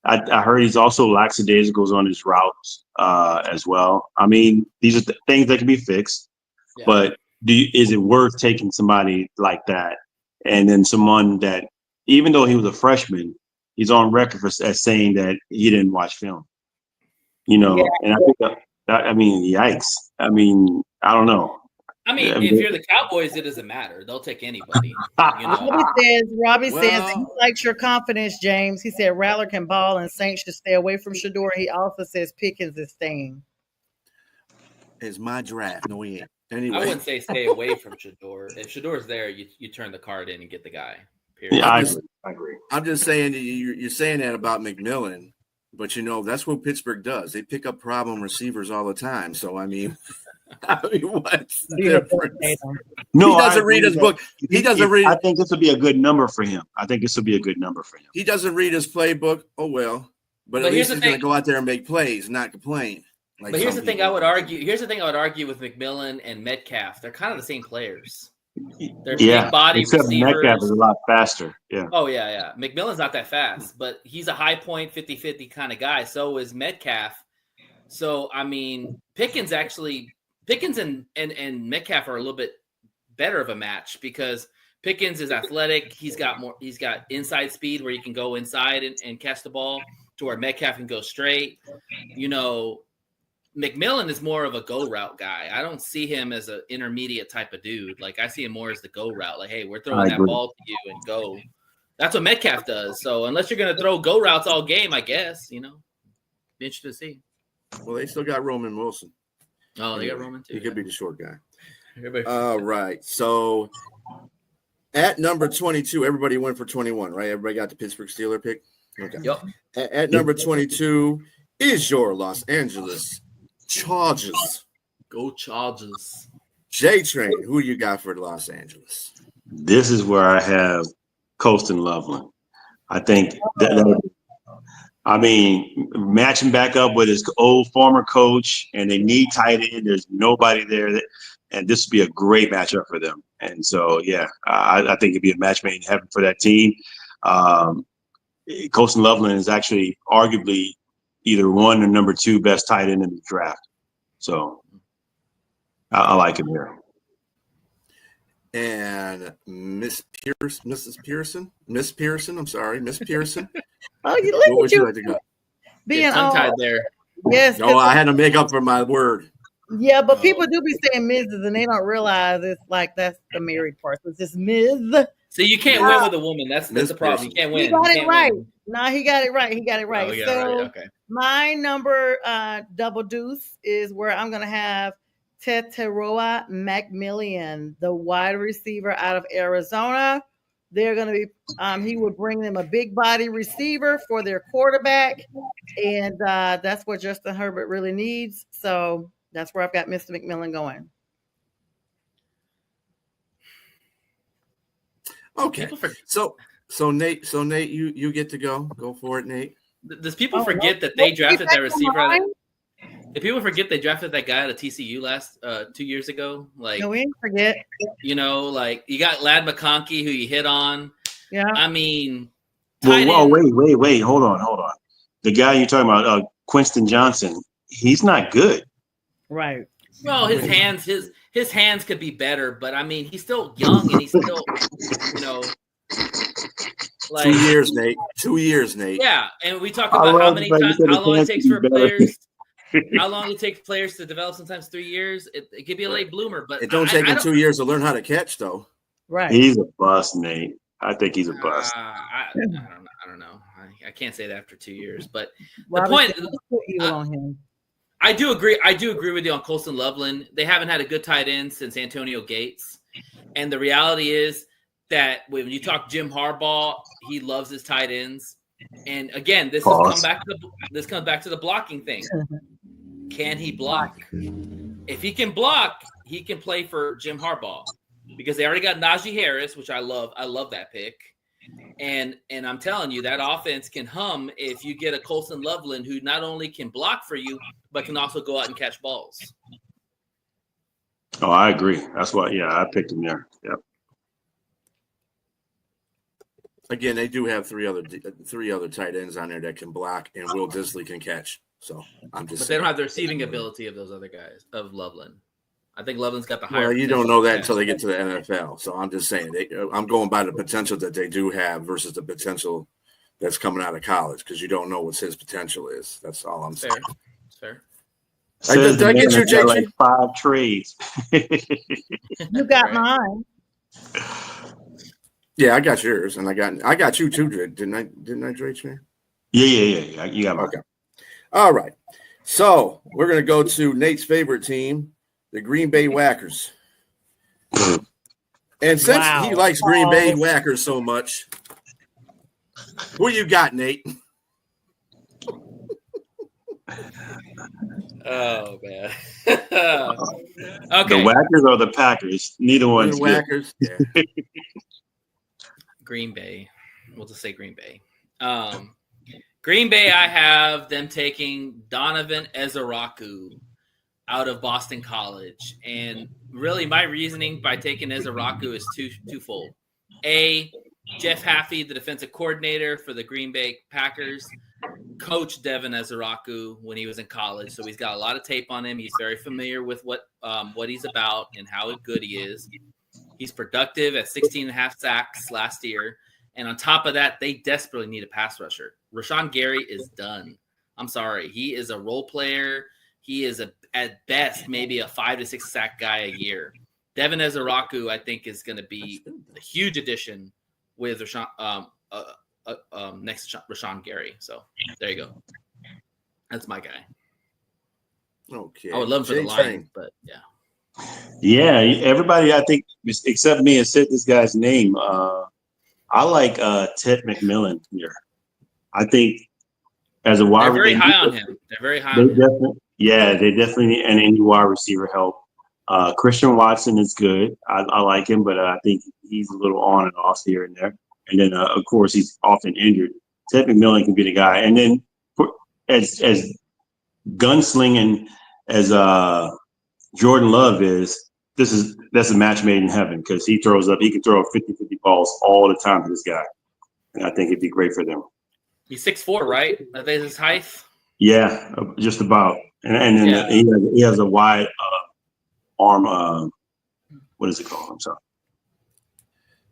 I heard he's also lackadaisical on his routes as well. I mean, these are things that can be fixed, but is it worth taking somebody like that and then someone that, even though he was a freshman, he's on record as saying that he didn't watch film. You know, and I think I mean, yikes. I mean, I don't know. I mean, if you're the Cowboys, it doesn't matter. They'll take anybody. You know? Robbie says that he likes your confidence, James. He said Rattler can ball and Saints should stay away from Shador. He also says Pickens is staying. It's my draft. No, he ain't. Anyway. I wouldn't say stay away from Shador. If Shador's there, you turn the card in and get the guy. Period. Yeah, I agree. I'm just saying you're saying that about McMillan, but you know that's what Pittsburgh does. They pick up problem receivers all the time. So I mean what's the difference? No, he doesn't read his book. He doesn't read. I think this will be a good number for him. He doesn't read his playbook. Oh well, but at least he's going to go out there and make plays, not complain. Like but here's the thing I would argue. Here's the thing I would argue with McMillan and Metcalf. They're kind of the same players. They're big body except receivers. Metcalf is a lot faster. Yeah. Oh yeah. McMillan's not that fast, but he's a high point 50-50 kind of guy. So is Metcalf. So I mean, Pickens and Metcalf are a little bit better of a match because Pickens is athletic. He's got inside speed where you can go inside and catch the ball to where Metcalf can go straight. You know, McMillan is more of a go route guy. I don't see him as an intermediate type of dude. Like I see him more as the go route. Like, hey, we're throwing that ball to you and go. That's what Metcalf does. So unless you're going to throw go routes all game, I guess, you know, be interested to see. Well, they still got Roman Wilson. Oh, they got Roman too. He could be the short guy. All right. So at number 22, everybody went for 21, right? Everybody got the Pittsburgh Steelers pick? Okay. Yep. At number 22 is your Los Angeles Chargers. Go Chargers. JTRAIN, who you got for Los Angeles? This is where I have Colston Loveland. I think I mean, matching back up with his old former coach, and they need tight end. There's nobody there, and this would be a great matchup for them. And so, yeah, I think it'd be a match made in heaven for that team. Colston Loveland is actually arguably either one or number two best tight end in the draft. So I like him here. And Miss Pearson. Oh, you what would you like to go? Being tongue-tied there. Yes. No, I had to make up for my word. Yeah, but people do be saying Mrs. and they don't realize it's like that's the married part. So it's just Ms. So you can't win with a woman. That's the problem. You can't win. He got it right. No, he got it right. Oh, So okay. my number double deuce is where I'm going to have Teteroa McMillan, the wide receiver out of Arizona. They're going to be, he would bring them a big body receiver for their quarterback. And that's what Justin Herbert really needs. So that's where I've got Mr. McMillan going. Okay. So Nate, you get to go. Go for it, Nate. Does people forget that they drafted that receiver? If people forget they drafted that guy out of TCU last 2 years ago, like no, we didn't forget. You know, like you got Lad McConkey who you hit on. Yeah. I mean, well, wait, hold on. The guy you're talking about, Quinston Johnson, he's not good. Right. Well, his hands could be better, but I mean, he's still young and he's still, you know, like 2 years, Nate. 2 years, Nate. Yeah, and we talk about how long it takes for players. How long it takes players to develop? Sometimes 3 years. It could be a late bloomer, but it don't take him 2 years to learn how to catch, though. Right. He's a bust, Nate. I think he's a bust. I don't know. I can't say that after 2 years, but the point. I do agree. I do agree with you on Colston Loveland. They haven't had a good tight end since Antonio Gates, and the reality is that when you talk Jim Harbaugh, he loves his tight ends. And again, this comes back to the blocking thing. Can he block? If he can block, he can play for Jim Harbaugh because they already got Najee Harris, which I love. I love that pick. And I'm telling you, that offense can hum if you get a Colston Loveland who not only can block for you, but can also go out and catch balls. Oh, I agree. That's why, I picked him there. Yep. Again, they do have three other tight ends on there that can block, and Will Disley can catch. So I'm just. But they don't have the receiving ability of those other guys of Loveland. I think Loveland's got the higher. Well, you don't know that until they get to the NFL. So I'm just saying, I'm going by the potential that they do have versus the potential that's coming out of college because you don't know what his potential is. That's all I'm saying. Fair. Says Did I get you, got JT? like 5 trades. You got mine. Yeah, I got yours, and I got you too, Dre. Didn't I, Drake? Yeah. You got mine. Okay. All right. So we're gonna go to Nate's favorite team, the Green Bay Whackers. And since he likes Green Bay Whackers so much, who you got, Nate? Oh man. Okay. The Whackers or the Packers? Neither one's The Whackers. Yeah. Green Bay. We'll just say Green Bay. Green Bay, I have them taking Donovan Ezeraku out of Boston College. And really my reasoning by taking Ezeraku is twofold. A, Jeff Haffey, the defensive coordinator for the Green Bay Packers, coached Devin Ezeraku when he was in college. So he's got a lot of tape on him. He's very familiar with what he's about and how good he is. He's productive at 16.5 sacks last year. And on top of that, they desperately need a pass rusher. Rashawn Gary is done. I'm sorry. He is a role player. He is at best maybe a 5 to 6 sack guy a year. Devin Ezeraku, I think, is going to be a huge addition with Rashawn, next to Rashawn Gary. So there you go. That's my guy. Okay. I would love him for the Lions, but yeah. Yeah, everybody, I think, except me, has said this guy's name. I like Ted McMillan here. I think as a wide receiver, they're very high on him. They're very high on him. Yeah, they definitely need any wide receiver help. Christian Watson is good. I like him, but I think he's a little on and off here and there. And then, of course, he's often injured. Ted McMillan can be the guy. And then as gunslinging as Jordan Love is, that's a match made in heaven because he can throw 50-50 balls all the time to this guy. And I think it'd be great for them. He's 6'4", right? I think his height. Yeah, just about. And then he has a wide arm. What is it called? I'm sorry.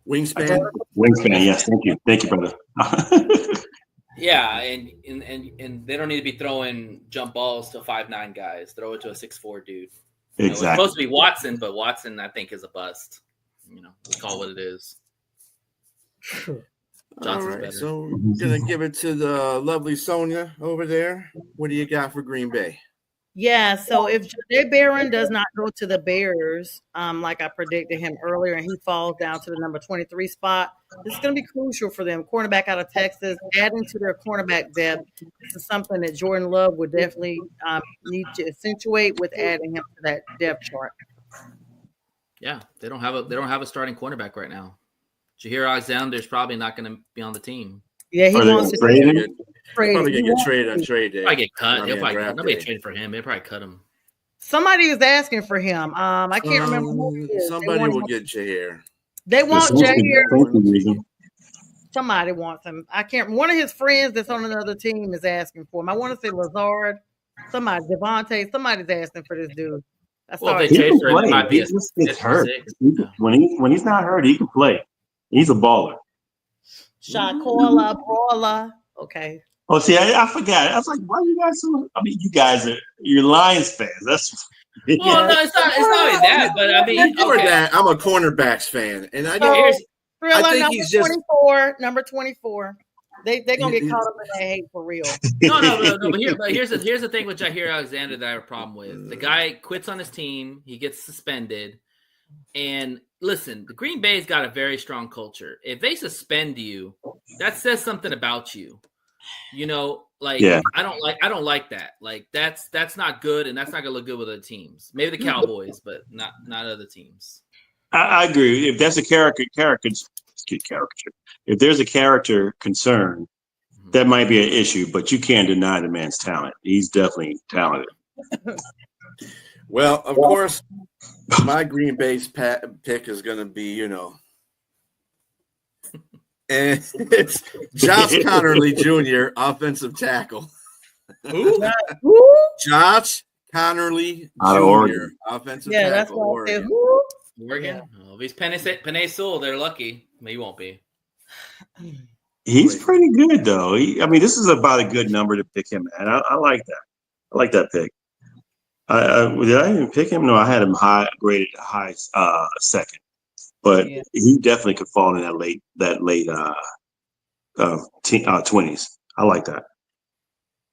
Wingspan. Wingspan. Yes, thank you, brother. Yeah, and they don't need to be throwing jump balls to 5'9" guys. Throw it to a 6'4" dude. Exactly. It's supposed to be Watson, but Watson I think is a bust. Call it what it is. All right, so I'm gonna give it to the lovely Sonja over there. What do you got for Green Bay? Yeah, so if Jay Barron does not go to the Bears, like I predicted him earlier, and he falls down to the number 23 spot, this is going to be crucial for them. Cornerback out of Texas, adding to their cornerback depth. This is something that Jordan Love would definitely need to accentuate with adding him to that depth chart. Yeah, they don't have a starting cornerback right now. Jaheir Alexander's probably not going to be on the team. Yeah, he wants to trade him. Probably gonna get traded on trade day. Probably get cut. Nobody traded for him. They'll probably cut him. Somebody is asking for him. I can't remember who it is. Somebody will get Jair. They want Jair. Somebody wants him. I can't. One of his friends that's on another team is asking for him. I want to say Lazard. Somebody, Devontae. Somebody's asking for this dude. If they trade for him, it might be gets hurt. When he's not hurt, he can play. He's a baller. Shakola, Brawler. Okay. Oh, see, I forgot. I was like, why you guys so? I mean, you're Lions fans. That's well, no, it's not only that, but I mean, that I'm a cornerbacks fan, and I think he's just 24. Number 24. They're gonna get caught up in that hate for real. No. But here's the thing with Jaheir Alexander that I have a problem with. The guy quits on his team. He gets suspended. And listen, the Green Bay's got a very strong culture. If they suspend you, that says something about you. I don't like that. Like that's not good, and that's not gonna look good with other teams. Maybe the Cowboys, but not other teams. I agree. If that's a caricature. If there's a character concern, that might be an issue, but you can't deny the man's talent. He's definitely talented. Well, of course, my Green Bay's pick is going to be, and it's Josh Connerly Jr., offensive tackle. Who? Josh Connerly Jr., offensive tackle. Yeah, that's what I said. Oregon? Oh, if he's Penei Sewell, they're lucky. He won't be. He's pretty good though. I mean, this is about a good number to pick him at. I like that. I like that pick. Did I even pick him? No, I had him graded high second, but he definitely could fall in that late 20s. I like that.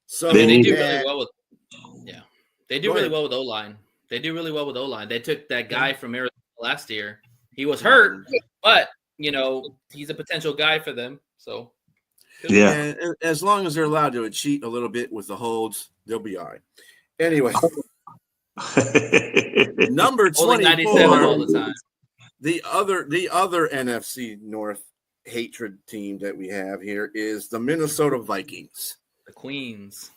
So I mean, they do really well with they do really well with O-line. They do really well with O-line. They took that guy from Arizona last year. He was hurt, but he's a potential guy for them. So and as long as they're allowed to cheat a little bit with the holds, they'll be all right. Anyway, number 24 all the time. The other NFC North hatred team that we have here is the Minnesota Vikings. The Queens.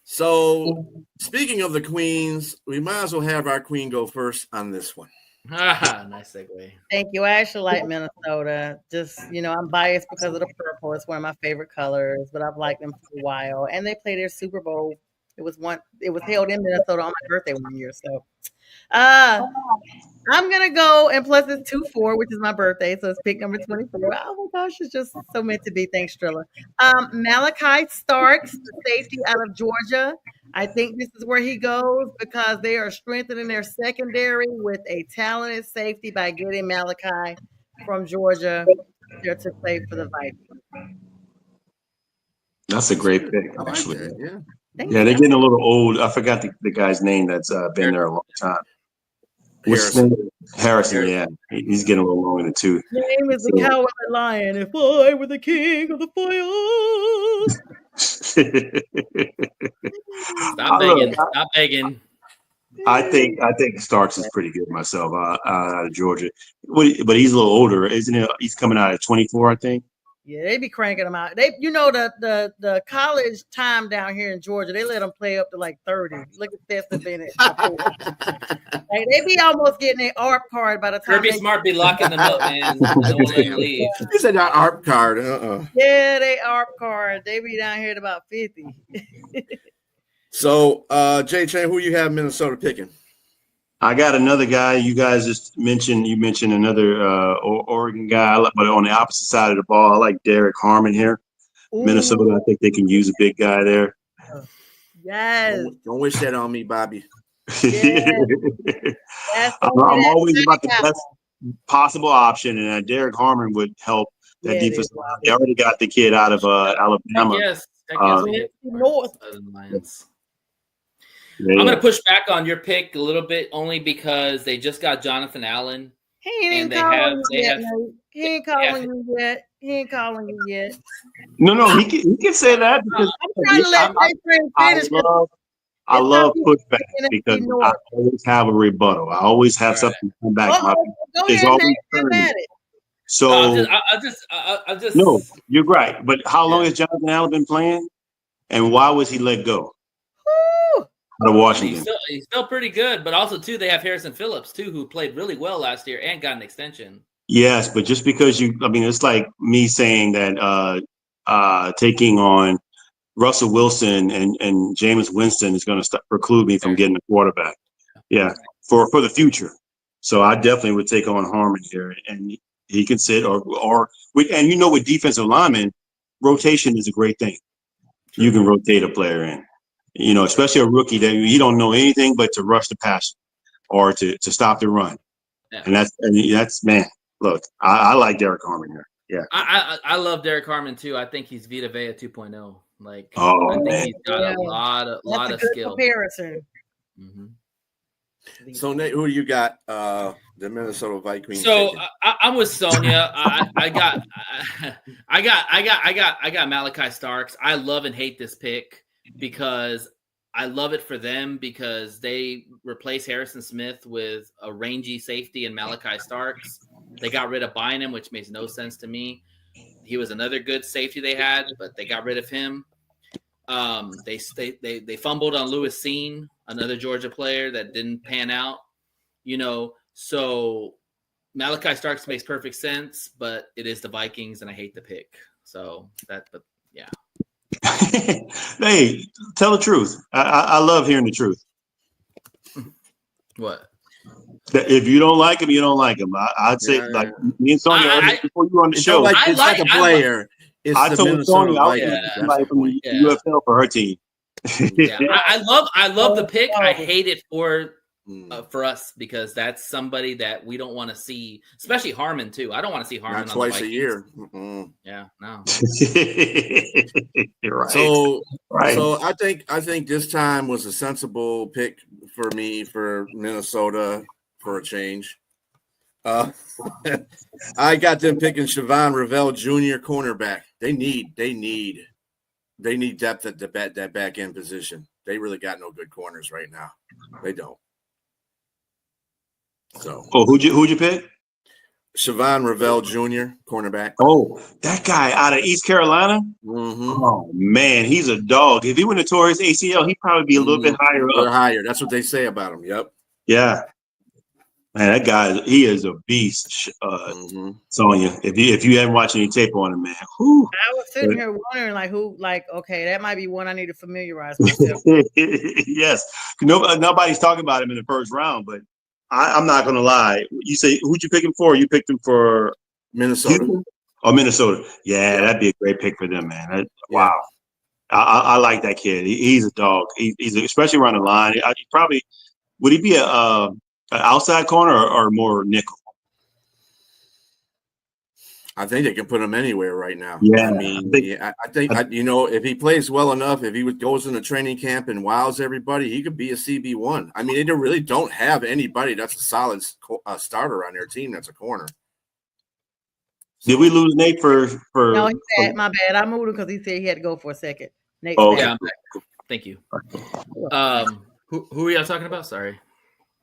So, speaking of the Queens, we might as well have our queen go first on this one. Nice segue. Thank you. I actually like Minnesota. Just, I'm biased because of the purple. It's one of my favorite colors, but I've liked them for a while. And they played their Super Bowl. It was held in Minnesota on my birthday one year. So I'm gonna go, and plus it's 2-4, which is my birthday, so it's pick number 24. Oh my gosh, it's just so meant to be. Thanks, Trilla. Malachi Starks, the safety out of Georgia. I think this is where he goes because they are strengthening their secondary with a talented safety by getting Malachi from Georgia there to play for the Vikings. That's a great pick, actually. Yeah, they're getting a little old. I forgot the guy's name that's been there a long time. Harrison, yeah. He's getting a little long in the tooth. His name is the Cowardly Lion. If I were the king of the fire. Stop begging. I think Starks is pretty good myself out of Georgia. But he's a little older, isn't he? He's coming out at 24, I think. Yeah, they be cranking them out. They, the college time down here in Georgia, they let them play up to like 30. Look at Tessa Bennett. They be almost getting their ARP card by the time. Kirby Smart be locking them up, man. Don't let them leave. You said that ARP card. Yeah, they ARP card. They be down here at about 50. So, JTRAIN, who you have Minnesota picking? I got another guy. You guys just mentioned. You mentioned another Oregon guy, but on the opposite side of the ball, I like Derek Harmon here. Ooh. Minnesota. I think they can use a big guy there. Yes. Don't wish that on me, Bobby. Yes. I'm always about the best possible option, and Derek Harmon would help that defense. They already got the kid out of Alabama. Yes. North. I'm going to push back on your pick a little bit, only because they just got Jonathan Allen. He ain't calling you yet. No, he can say that because I'm trying to let JTRAIN finish. I love pushback because I always have a rebuttal. I always have something to come back. So I just no, you're right. But how long has Jonathan Allen been playing, and why was he let go? Out of Washington. He's still pretty good, but also too they have Harrison Phillips too, who played really well last year and got an extension. Yes, but just because it's like me saying that taking on Russell Wilson and Jameis Winston is going to preclude me from getting a quarterback. Yeah, for the future. So I definitely would take on Harmon here, and he can sit or with defensive linemen, rotation is a great thing. You can rotate a player in. Especially a rookie that you don't know anything but to rush the pass or to stop the run. Yeah. And that's man. Look, I like Derek Harmon here. Yeah, I love Derek Harmon too. I think he's Vita Vea 2.0. Like, I think man. He's got a lot of skill. Comparison. Mm-hmm. So Nate, who do you got? The Minnesota Vikings. So I'm with Sonja. I got Malachi Starks. I love and hate this pick because I love it for them because they replaced Harrison Smith with a rangy safety and Malachi Starks. They got rid of Bynum, which makes no sense to me. He was another good safety they had, but they got rid of him. They fumbled on Lewis Seen, another Georgia player that didn't pan out. So Malachi Starks makes perfect sense, but it is the Vikings, and I hate the pick. So yeah. Hey, tell the truth. I love hearing the truth. What? If you don't like him, you don't like him. I'd say like me and Sonja before you were on the show. It's like a player. It's I the told Minnesota Sonya I was Vikings. looking for That's somebody the from point. the UFL for her team. Yeah, I love the pick. I hate it for Mm. us because that's somebody that we don't want to see, especially Harmon too. I don't want to see Harmon Not on the twice a Vikings. year. Mm-mm. Yeah, no. You're right. So Right. I think this time was a sensible pick for me for Minnesota for a change. I got them picking Siobhan Ravel Jr. cornerback. They need depth at that back end position. They really got no good corners right now. They don't. So who'd you pick? Siobhan Ravel Jr. cornerback. Oh, that guy out of East Carolina. Mm-hmm. Oh man, he's a dog. If he went to tore his ACL, he'd probably be a little bit higher They're up. higher. That's what they say about him. Yep. Yeah. Man, that guy, he is a beast, Sonya. If you haven't watched any tape on him, man. Whew. I was sitting here wondering, okay, that might be one I need to familiarize myself. Yes. Nobody's talking about him in the first round, but I'm not going to lie. You say, who'd you pick him for? You picked him for Minnesota. Houston? Oh, Minnesota. Yeah, that'd be a great pick for them, man. Yeah. Wow. I like that kid. He's a dog. He's especially around the line. Would he be an outside corner or more nickel? I think they can put him anywhere right now. Yeah, I mean, I think if he plays well enough, if he goes into training camp and wows everybody, he could be a CB1. I mean, they really don't have anybody that's a solid starter on their team that's a corner. Did we lose Nate for? No, my bad. I moved him because he said he had to go for a second. Nate, yeah, I'm back. Thank you. Who are y'all talking about? Sorry.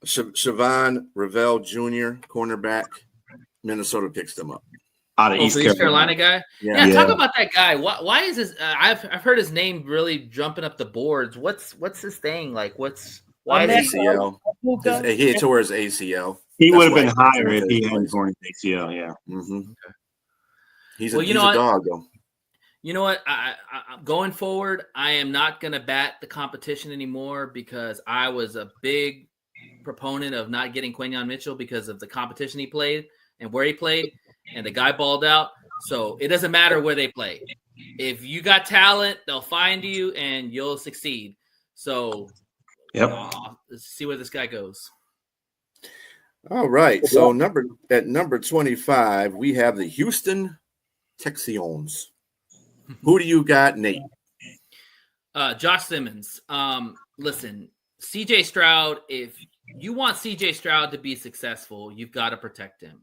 Siobhan Ravel Jr., cornerback. Minnesota picks them up. Out of East Carolina guy. Yeah. Talk about that guy. Why is his? I've heard his name really jumping up the boards. What's his thing like? Why is he? ACL? He tore his ACL. He would have been higher if he hadn't torn his ACL. Yeah. Mm-hmm. Okay. He's a dog though. You know what? I going forward, I am not going to bat the competition anymore because I was a big proponent of not getting Quinyon Mitchell because of the competition he played and where he played, and the guy balled out. So it doesn't matter where they play. If you got talent, they'll find you and you'll succeed. So let's see where this guy goes. All right. So at number 25, we have the Houston Texans. Who do you got, Nate? Josh Simmons. Listen, CJ Stroud, if you want CJ Stroud to be successful, you've got to protect him.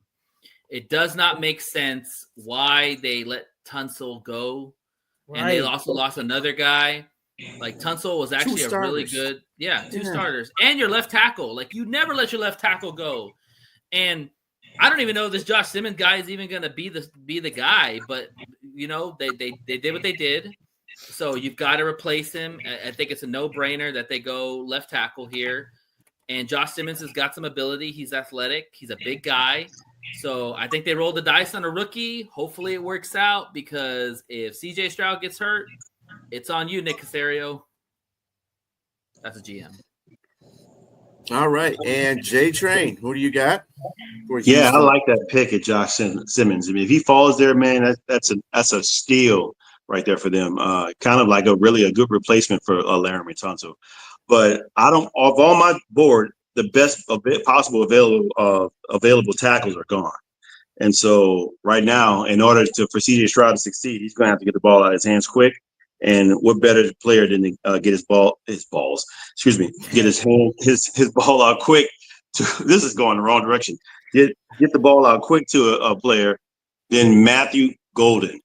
It does not make sense why they let Tunsil go. Right. And they also lost another guy. Like Tunsil was actually a really good, two starters. And your left tackle. Like you never let your left tackle go. And I don't even know if this Josh Simmons guy is even going to be the guy, but they did what they did. So you've got to replace him. I think it's a no-brainer that they go left tackle here. And Josh Simmons has got some ability. He's athletic. He's a big guy. So I think they rolled the dice on a rookie. Hopefully it works out because if CJ Stroud gets hurt, it's on you, Nick Casario. That's a GM. All right. And JTRAIN, who do you got? Yeah, I like that pick at Josh Simmons. I mean, if he falls there, man, that's a steal right there for them. Kind of like a good replacement for Laramie Tunsil. But of all my board, the best possible available tackles are gone. And so right now, in order for CJ Stroud to succeed, he's going to have to get the ball out of his hands quick. And what better player than to get his ball out quick. This is going the wrong direction. Get the ball out quick to a player than Matthew Golden.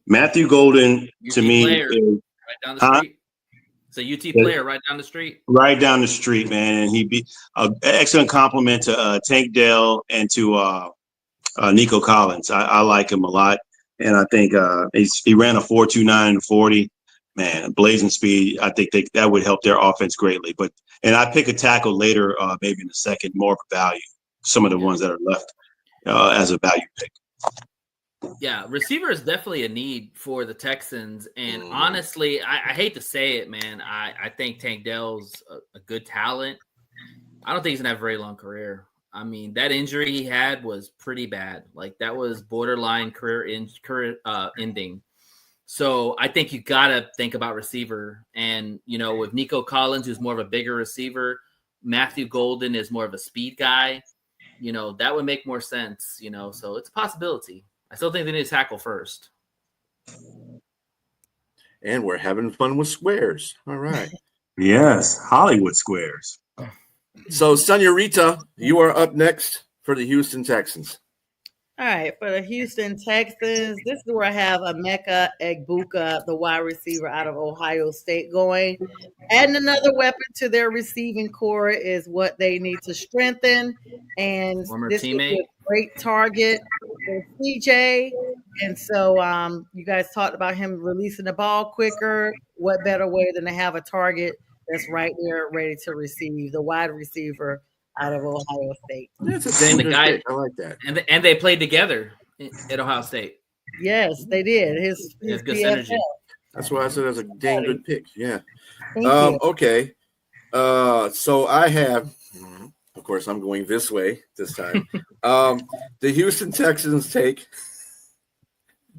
Matthew Golden to me is right down the street. It's a UT player right down the street. Right down the street, man. And he'd be an excellent compliment to Tank Dell and to Nico Collins. I like him a lot. And I think he ran a 4.29 40. Man, blazing speed. I think that would help their offense greatly. And I pick a tackle later, maybe in the second, more of a value. Some of the ones that are left as a value pick. Yeah, receiver is definitely a need for the Texans. And honestly, I hate to say it, man. I think Tank Dell's a good talent. I don't think he's going to have a very long career. I mean, that injury he had was pretty bad. Like that was borderline career ending. So I think you got to think about receiver. And, with Nico Collins, who's more of a bigger receiver, Matthew Golden is more of a speed guy, that would make more sense, so it's a possibility. I still think they need to tackle first. And we're having fun with squares. All right. Yes, Hollywood squares. So, Senorita, you are up next for the Houston Texans. All right, for the Houston Texans, this is where I have Emeka Egbuka, the wide receiver out of Ohio State, going. Adding another weapon to their receiving core is what they need to strengthen. And this would be a great target for CJ. And so you guys talked about him releasing the ball quicker. What better way than to have a target that's right there ready to receive, the wide receiver out of Ohio State. That's a good pick. I like that. And they played together at Ohio State. Yes, they did. His good PFL. synergy. That's why I said that's a dang good pick. Yeah. Thank you. Okay. So I have, of course, I'm going this way this time. The Houston Texans take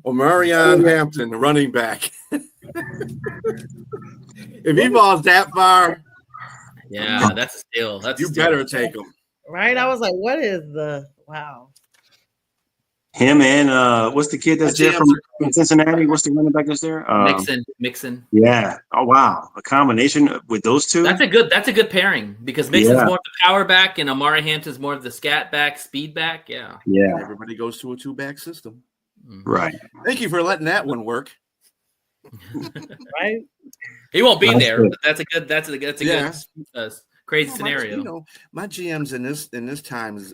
Omarion Hampton, the running back. If he falls that far, yeah, that's a steal. You better take him. Right? I was like, what is the wow? Him and what's the kid that's there from Cincinnati? What's the running back that's there? Mixon. Yeah. Oh wow, a combination with those two. That's a good pairing because Mixon's more of the power back and Amari Hampton's more of the scat back, speed back. Yeah. Everybody goes to a 2-back system. Right. Thank you for letting that one work. Right. He won't be there. But that's a good crazy scenario. My GMs in this times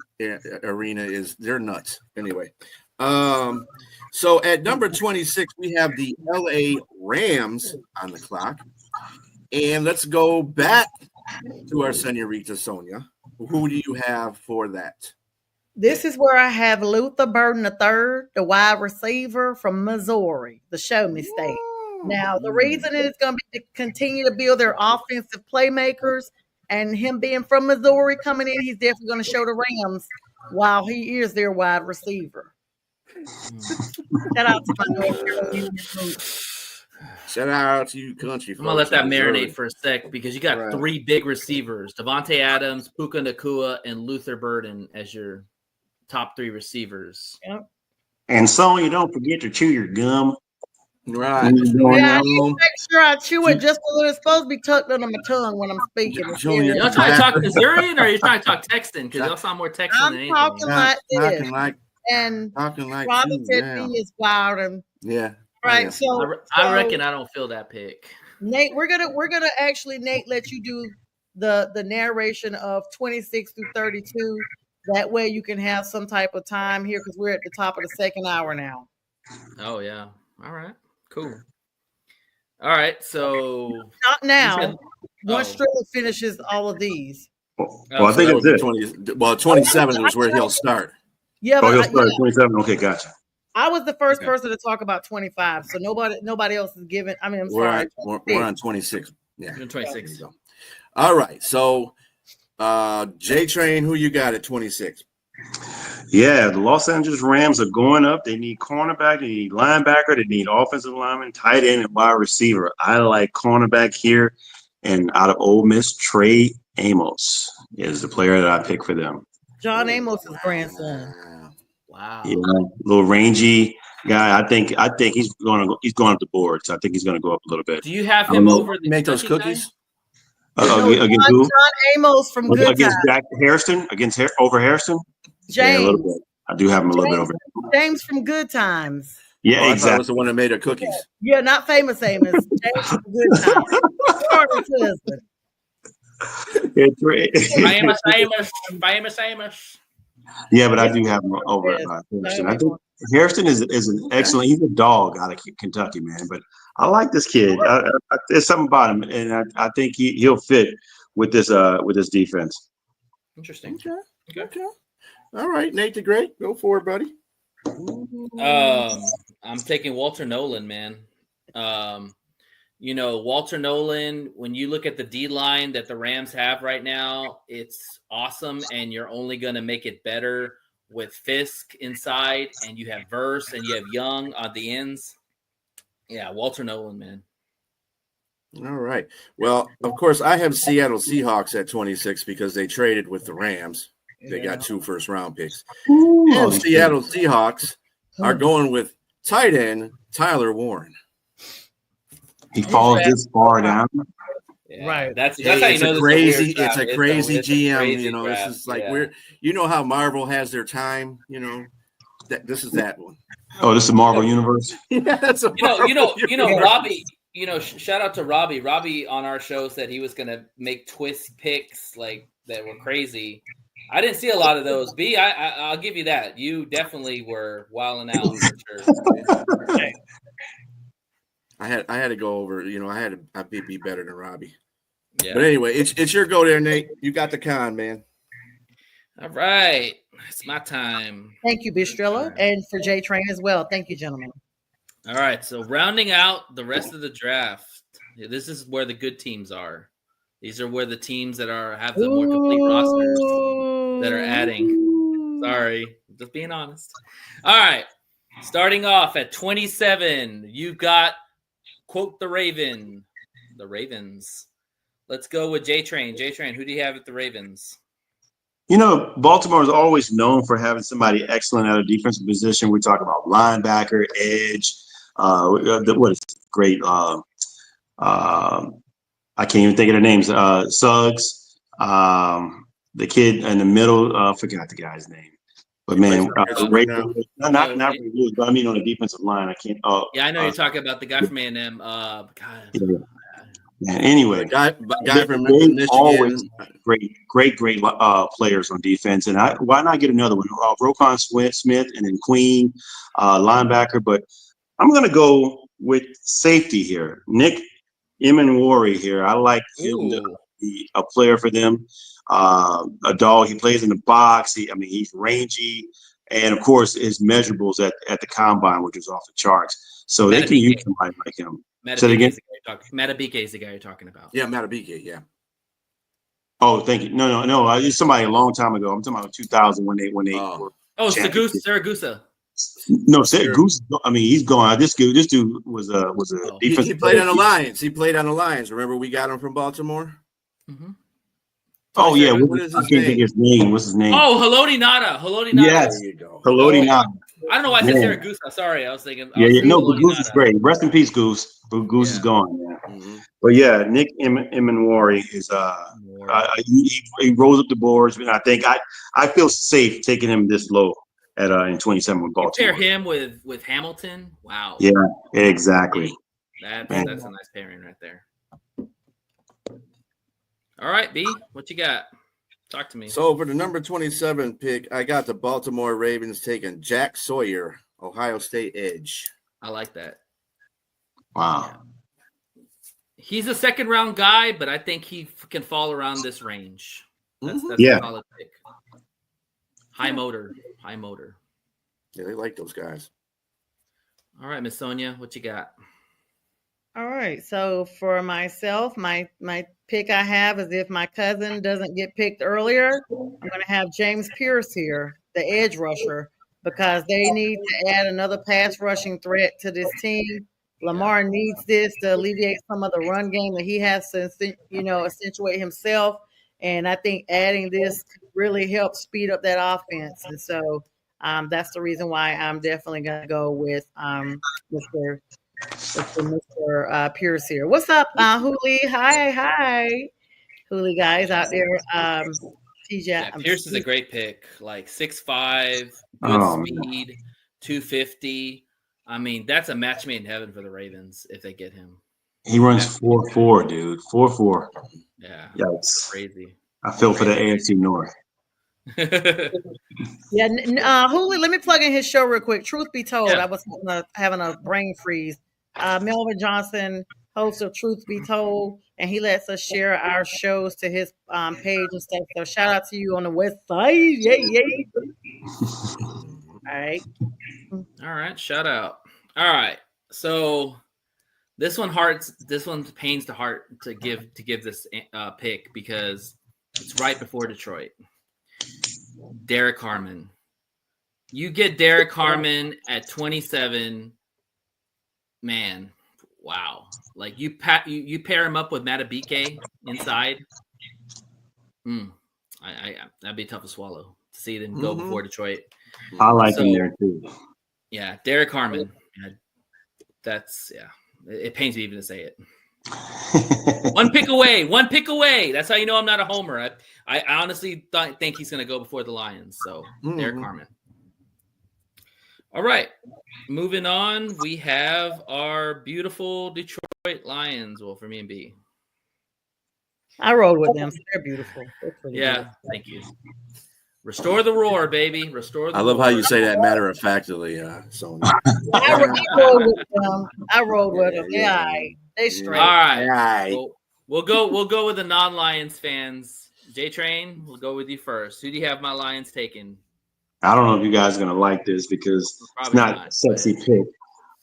arena they're nuts. Anyway, so at number 26 we have the LA Rams on the clock, and let's go back to our Senorita Sonja. Who do you have for that? This is where I have Luther Burden III, the wide receiver from Missouri, the Show Me State. Now, the reason it's going to be to continue to build their offensive playmakers, and him being from Missouri coming in, he's definitely going to show the Rams while he is their wide receiver. Shout out to my North Carolina group. Shout out to you, country. I'm going to let that marinate for a sec because you got three big receivers, Devontae Adams, Puka Nacua, and Luther Burden as your top three receivers. Yep. And so you don't forget to chew your gum. Right. I need to make sure I chew it just a little. It's supposed to be tucked under my tongue when I'm speaking. Y'all trying to talk Missourian or are you trying to talk Texan? Because y'all sound more Texan than anything. I'm talking like this. Talking like Robin said he is wild and right. So I reckon I don't feel that pick. Nate, we're gonna actually, Nate, let you do the narration of 26 through 32. That way you can have some type of time here because we're at the top of the second hour now. Oh yeah. All right. Cool. All right. So not now. Once Trilla finishes all of these. Well, I think it's 27 is where he'll start. Yeah, he'll start at 27. Okay, gotcha. I was the first person to talk about 25, so nobody else is giving. I mean, We're on 26. Yeah, 26. All right. So, JTRAIN, who you got at 26? Yeah, the Los Angeles Rams are going up. They need cornerback, they need linebacker, they need offensive lineman, tight end, and wide receiver. I like cornerback here, and out of Ole Miss, Trey Amos is the player that I pick for them. John Amos's grandson. Wow. Yeah, little rangy guy. I think he's going up the board. So I think he's going to go up a little bit. Do you have him over the make those cookies? Against who? John Amos from Good against Times. Jack Hairston? Over Hairston? James. Yeah, a little bit. I do have him a little bit over. James from Good Times. Yeah, I exactly. was the one that made her cookies. Yeah, not famous Amos. James from Good Times. Margaret's husband. Famous Amos. Yeah, but I do have him over at Hairston. I think Hairston is an excellent. He's a dog out of Kentucky, man. But I like this kid. There's something about him, and I think he'll fit with this defense. Interesting. Okay. All right, Nate the Great, go for it, buddy. I'm taking Walter Nolan, man. You know, Walter Nolan, when you look at the D line that the Rams have right now, it's awesome. And you're only going to make it better with Fisk inside, and you have Verse and you have Young on the ends. Yeah, Walter Nolan, man. All right. Well, of course, I have Seattle Seahawks at 26 because they traded with the Rams. They got 2 first-round picks. And Seattle Seahawks are going with tight end Tyler Warren. He falls this far down. Yeah. Right. That's how you know it's a crazy GM. You know, draft. This is like you know how Marvel has their time. You know, this is that one. Oh, this is Marvel Universe. Yeah, that's a you know, Robbie. You know, shout out to Robbie. Robbie on our show said he was going to make twist picks like that were crazy. I didn't see a lot of those. B, I'll give you that. You definitely were wilding out for sure. I had to go over. You know, I'd be better than Robbie. Yeah. But anyway, it's your go there, Nate. You got the con, man. All right, it's my time. Thank you, Bistrella, and for JTRAIN as well. Thank you, gentlemen. All right, so rounding out the rest of the draft, this is where the good teams are. These are where the teams that have the more complete rosters that are adding. Sorry, just being honest. All right, starting off at 27, you got quote the Ravens. Let's go with JTRAIN. JTRAIN, who do you have at the Ravens? You know, Baltimore is always known for having somebody excellent at a defensive position. We talk about linebacker, edge. What is great? I can't even think of their names. Suggs, the kid in the middle. Forgot the guy's name. But man, not Ray Lewis, but I mean on the defensive line. I can't. Yeah, I know you're talking about the guy from A&M. God. Yeah. Anyway, guy from Michigan. Always great players on defense, and why not get another one? Roquan Smith and then Queen, linebacker. But I'm going to go with safety here. Nick Emenwari here. I like him to be a player for them. A dog. He plays in the box. He's rangy, and of course his measurables at the combine, which is off the charts. So they can use somebody like him. Matabike is the guy you're talking about. Yeah, Matabike, yeah. Oh, thank you. No. I used somebody a long time ago. I'm talking about 2000 when they were. Oh, Saragusa. No, Goose. I mean, he's gone. This dude was a defensive. He played on the Lions. Remember, we got him from Baltimore. Mm-hmm. Oh yeah, I can't think of his name. What's his name? Oh, Haloti Nada. Yes, there you go. Haloti Nada. I don't know why I said Saragusa. Sorry, I was thinking. No, but Goose is great. Rest in peace, Goose. Goose is gone. Yeah. Mm-hmm. But yeah, Nick Emenwari is he rose up the boards, and I think I feel safe taking him this low at in 27 with Baltimore. You pair him with Hamilton. Wow. Yeah, exactly. That's a nice pairing right there. All right, B, what you got? Talk to me. So for the number 27 pick, I got the Baltimore Ravens taking Jack Sawyer, Ohio State edge. I like that. Wow. Yeah. He's a second round guy, but I think he can fall around this range. That's a solid pick. High motor. Yeah, they like those guys. All right, Miss Sonja, what you got? All right. So for myself, my pick I have is if my cousin doesn't get picked earlier, I'm going to have James Pierce here, the edge rusher, because they need to add another pass rushing threat to this team. Lamar needs this to alleviate some of the run game that he has to, accentuate himself. And I think adding this could really help speed up that offense. And so that's the reason why I'm definitely going to go with Mr. Pierce here. What's up, Hooli? Hi, Hooli guys out there. TJ, yeah, Pierce is a great pick. Like 6'5", good speed, 250. I mean, that's a match made in heaven for the Ravens if they get him. He runs 4.4, dude. 4.4. Yeah, that's crazy. I feel for the AFC North. Yeah, Hooli, let me plug in his show real quick. Truth be told, I was having a brain freeze. Melvin Johnson, host of Truth Be Told, and he lets us share our shows to his page and stuff. So shout out to you on the West Side. Yay. All right. Shout out. All right. So This one pains the heart to give this pick because it's right before Detroit. Derek Harmon. You get Derek Harmon at 27. Man, wow. Like you pair him up with Matabike inside. That'd be tough to swallow to see them go before Detroit. I like him there too. Yeah, Derek Harmon. It pains me even to say it. One pick away. That's how you know I'm not a homer. I honestly think he's going to go before the Lions. So Derek Harmon. All right, moving on. We have our beautiful Detroit Lions. Well, for me and B, I rode with them. So they're beautiful. They're good. Thank you. Restore the roar, baby. Restore the roar. I love how you say that matter of factly, Sonja. I rode with them. Yeah, they straight. All right. We'll go with the non-Lions fans. JTRAIN, we'll go with you first. Who do you have my Lions taking? I don't know if you guys are gonna like this because it's not a sexy pick.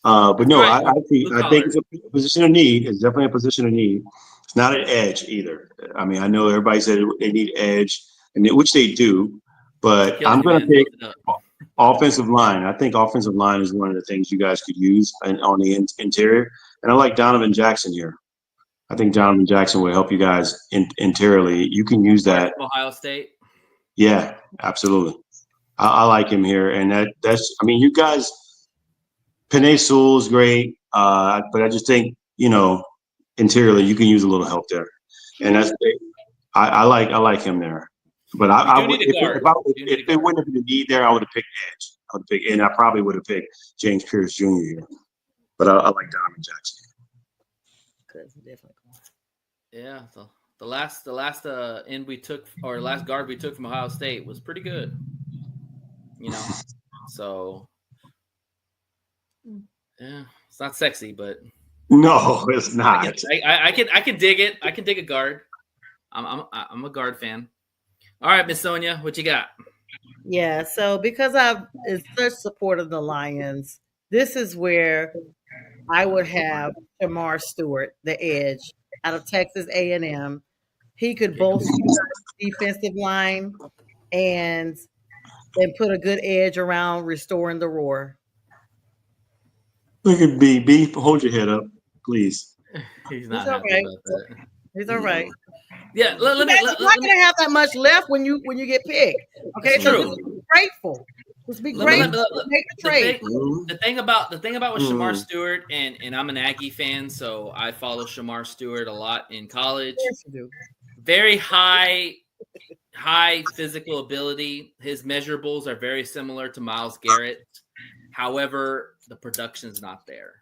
But no, I think it's a position of need. It's definitely a position of need. It's not an edge either. I mean, I know everybody said they need edge, which they do. But I'm going to pick offensive line. I think offensive line is one of the things you guys could use on the interior. And I like Donovan Jackson here. I think Donovan Jackson will help you guys interiorly. You can use that. Ohio State. Yeah, absolutely. I like him here. And that's, I mean, you guys, Penei Sewell is great. But I just think, interiorly, you can use a little help there. And that's, I like him there. But if it wouldn't have been a need there, I would have picked edge. And I probably would have picked James Pierce Jr. here. But I like Donovan Jackson. Yeah, the last end we took, or last guard we took from Ohio State was pretty good. So yeah, it's not sexy, but no, it's not. I can dig it. I can dig a guard. I'm a guard fan. All right, Miss Sonja, what you got? Yeah, so because I'm in such support of the Lions, this is where I would have Shamar Stewart, the edge, out of Texas A&M. He could bolster the defensive line and put a good edge around restoring the roar. Look at B. Hold your head up, please. He's not happy about that. He's all right. Yeah, you're not gonna have that much left when you get picked. Okay, so just be grateful. Just be grateful. Make the trade. The thing about with Shamar Stewart, and I'm an Aggie fan, so I follow Shamar Stewart a lot in college. Yes, you do. Very high physical ability. His measurables are very similar to Myles Garrett. However, the production's not there.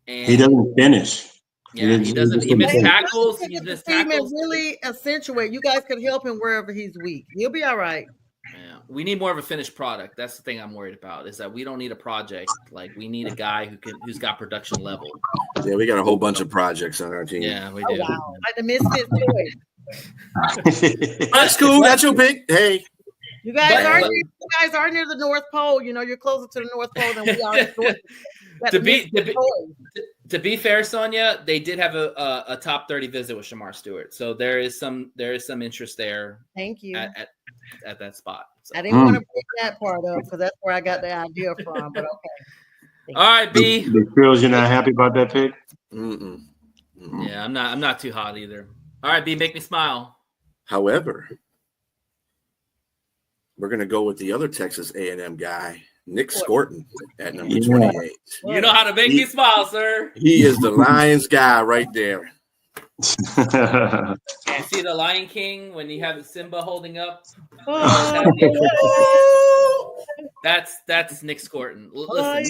And he doesn't finish. Yeah, he doesn't. He missed tackles. He missed tackles. Really accentuate. You guys could help him wherever he's weak. He'll be all right. Yeah, we need more of a finished product. That's the thing I'm worried about. Is that we don't need a project. Like we need a guy who's got production level. Yeah, we got a whole bunch of projects on our team. Yeah, we do. Wow. Like the Misfits toy. That's cool. That's your pick. Hey. You guys are near the North Pole. You're closer to the North Pole than we are. To be fair, Sonja, they did have a top 30 visit with Shamar Stewart, so there is some interest there. Thank you at that spot. So. I didn't want to break that part up because that's where I got the idea from. But okay. All right, B. The Trills, you're not happy about that pick? Yeah, I'm not too hot either. All right, B, make me smile. However, we're gonna go with the other Texas A&M guy, Nick Scorton, at number 28. You know how to make me smile, sir. He is the Lions guy right there. You see the Lion King when you have Simba holding up? That's Nick Scorton. Listen,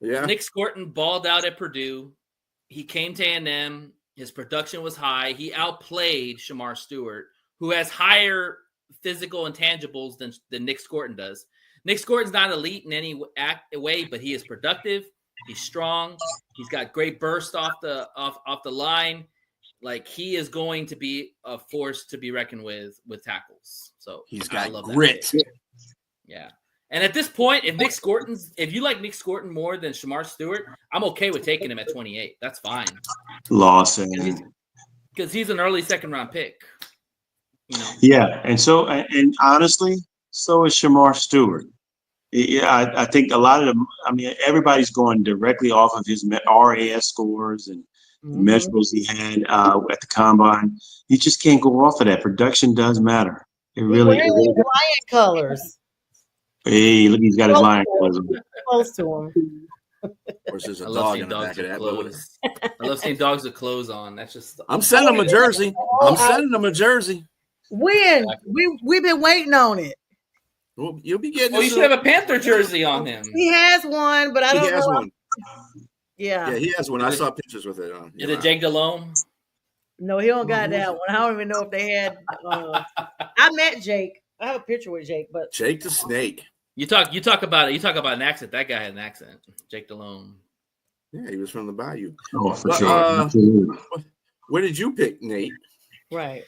Nick Scorton balled out at Purdue. He came to A&M. His production was high. He outplayed Shamar Stewart, who has higher physical intangibles than Nick Scorton does. Nick Scorton's not elite in any way, but he is productive. He's strong. He's got great burst off the line. Like he is going to be a force to be reckoned with tackles. So he's got grit. Yeah, And at this point, if you like Nick Scorton more than Shamar Stewart, I'm okay with taking him at 28. That's fine. Lawson. Because he's an early second-round pick. You know. Yeah, and honestly, so is Shamar Stewart. Yeah, I think a lot of them. I mean, everybody's going directly off of his RAS scores and the measurables he had at the combine. You just can't go off of that. Production does matter. It really does. Lion colors. Hey, look, he's got his lion colors on. Close to him. Of course, there's a I love dog seeing in the back dogs of with that. clothes. I love seeing dogs with clothes on. That's just. I'm sending him a jersey. I'm sending him a jersey. When? We've been waiting on it. Well, you'll be getting. Oh, you should have a Panther jersey on him. He has one, but I don't know. He has one. Yeah. Yeah, he has one. I saw pictures with it on. Is it Jake Delhomme? No, he don't got that one. I don't even know if they had. I met Jake. I have a picture with Jake, but Jake the Snake. You talk about it. You talk about an accent. That guy had an accent. Jake Delhomme. Yeah, he was from the Bayou. Oh, for sure. Where did you pick, Nate? right.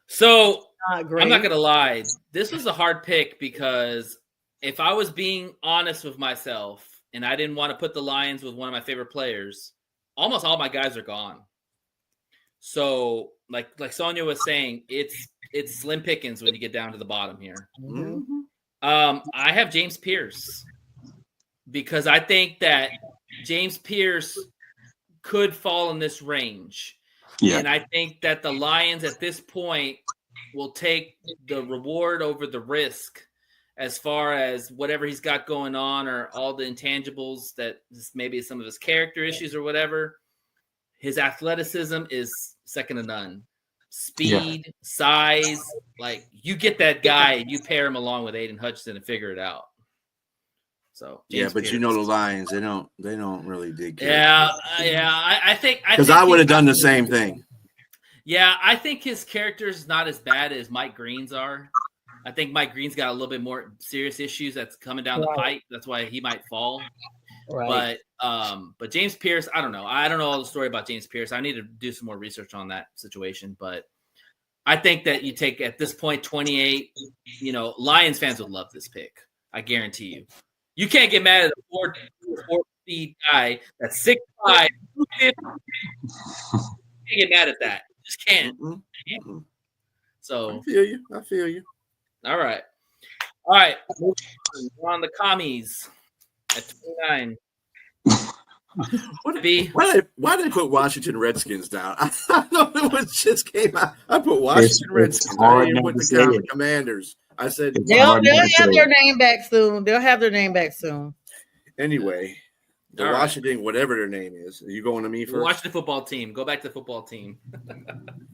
So Great. I'm not gonna lie. This was a hard pick because if I was being honest with myself and I didn't want to put the Lions with one of my favorite players, almost all my guys are gone. So like Sonja was saying, it's slim pickings when you get down to the bottom here. Mm-hmm. I have James Pierce because I think that James Pierce could fall in this range. Yeah. And I think that the Lions at this point will take the reward over the risk as far as whatever he's got going on or all the intangibles that maybe some of his character issues or whatever. His athleticism is second to none. Speed, size, like you get that guy and you pair him along with Aiden Hutchinson and figure it out. So James Pierce. You know the Lions, they don't really dig. Yeah. I think because I would have done the same thing. Yeah, I think his character is not as bad as Mike Green's are. I think Mike Green's got a little bit more serious issues that's coming down the pipe. That's why he might fall. Right. But James Pierce, I don't know. I don't know all the story about James Pierce. I need to do some more research on that situation. But I think that you take at this point 28. You know, Lions fans would love this pick. I guarantee you. You can't get mad at a 4 speed guy that's 6'5". You can't get mad at that. You just can't. Mm-hmm. So I feel you. All right. We're on the commies at 29. Why did they put Washington Redskins down? I know it was just came out. I put Washington Redskins. I didn't put the Commanders. I said they'll have their name back soon. They'll have their name back soon. Anyway, the Washington, whatever their name is. Are you going to me first? Watch the football team. Go back to the football team.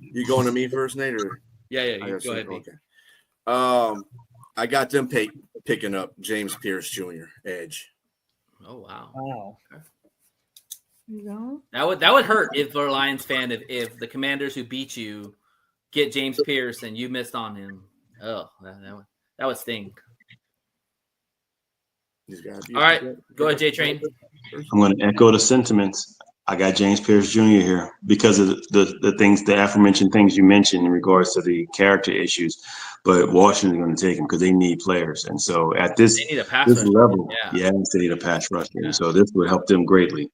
You going to me first, Nate? Or? Yeah. You go ahead. Okay. I got them picking up James Pierce Jr. edge. Oh wow. Okay. You know? That would hurt if you're a Lions fan if the Commanders who beat you get James Pierce and you missed on him. Oh, that would sting. All right, go ahead, JTRAIN. I'm going to echo the sentiments. I got James Pierce Jr. here because of the aforementioned things you mentioned in regards to the character issues. But Washington's going to take him because they need players, and so at this level, they need a pass rusher, and so this would help them greatly.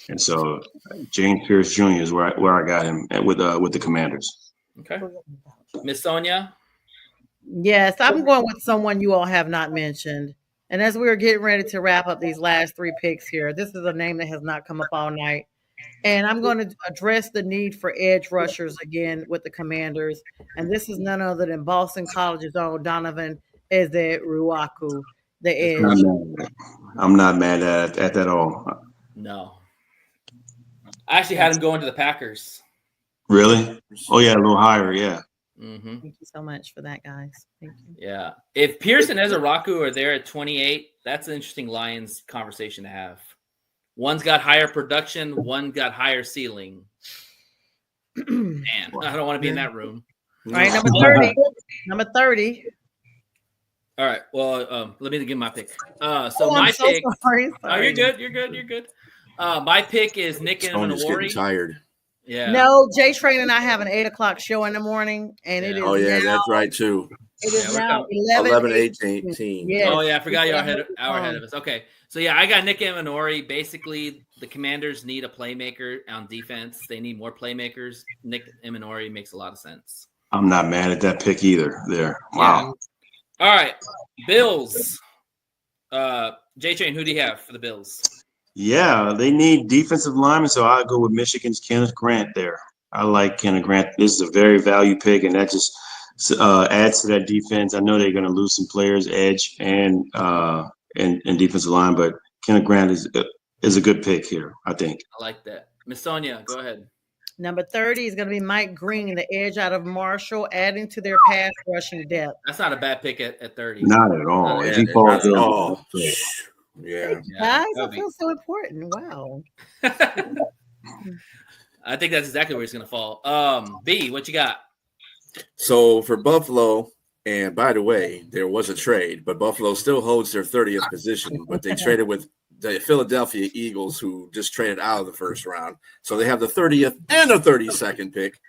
And so James Pierce Jr. is where I got him with the Commanders. Okay, Miss Sonja. Yes, I'm going with someone you all have not mentioned. And as we are getting ready to wrap up these last 3 picks here, this is a name that has not come up all night. And I'm going to address the need for edge rushers again with the Commanders. And this is none other than Boston College's own Donovan Ezeruaku, the edge. I'm not mad at that at all. No. I actually had him going to the Packers. Really? Oh, yeah, a little higher, yeah. Mm-hmm. Thank you so much for that, guys. Thank you. Yeah. If Pierce and Ezeruaku are there at 28, that's an interesting Lions conversation to have. One's got higher production, one got higher ceiling. Man, I don't want to be in that room. All right, number 30. Number 30. All right. Well, let me give my pick. My pick. Sorry. Oh, you're good. You're good. My pick is Nick Inventori. Tired. Yeah. No, JTRAIN and I have an 8:00 show in the morning, and it is. Oh yeah, that's right too. It is we're now coming. 11-18. Yes. Oh yeah, I forgot you're ahead of us. Okay, so yeah, I got Nick Emanori. Basically, the Commanders need a playmaker on defense. They need more playmakers. Nick Emanori makes a lot of sense. I'm not mad at that pick either. There. Wow. Yeah. All right, Bills. JTRAIN, who do you have for the Bills? Yeah, they need defensive linemen, so I'll go with Michigan's Kenneth Grant there. I like Kenneth Grant. This is a very value pick, and that just adds to that defense. I know they're going to lose some players, edge and defensive line, but Kenneth Grant is a good pick here, I think. I like that. Miss Sonia, go ahead. Number 30 is going to be Mike Green, the edge out of Marshall, adding to their pass rushing depth. That's not a bad pick at 30. Not at all. Not if he falls in, yeah. Guys, I feel so important. Wow. I think that's exactly where he's going to fall. B, what you got? So for Buffalo, and by the way, there was a trade, but Buffalo still holds their 30th position, but they traded with the Philadelphia Eagles, who just traded out of the first round. So they have the 30th and the 32nd pick.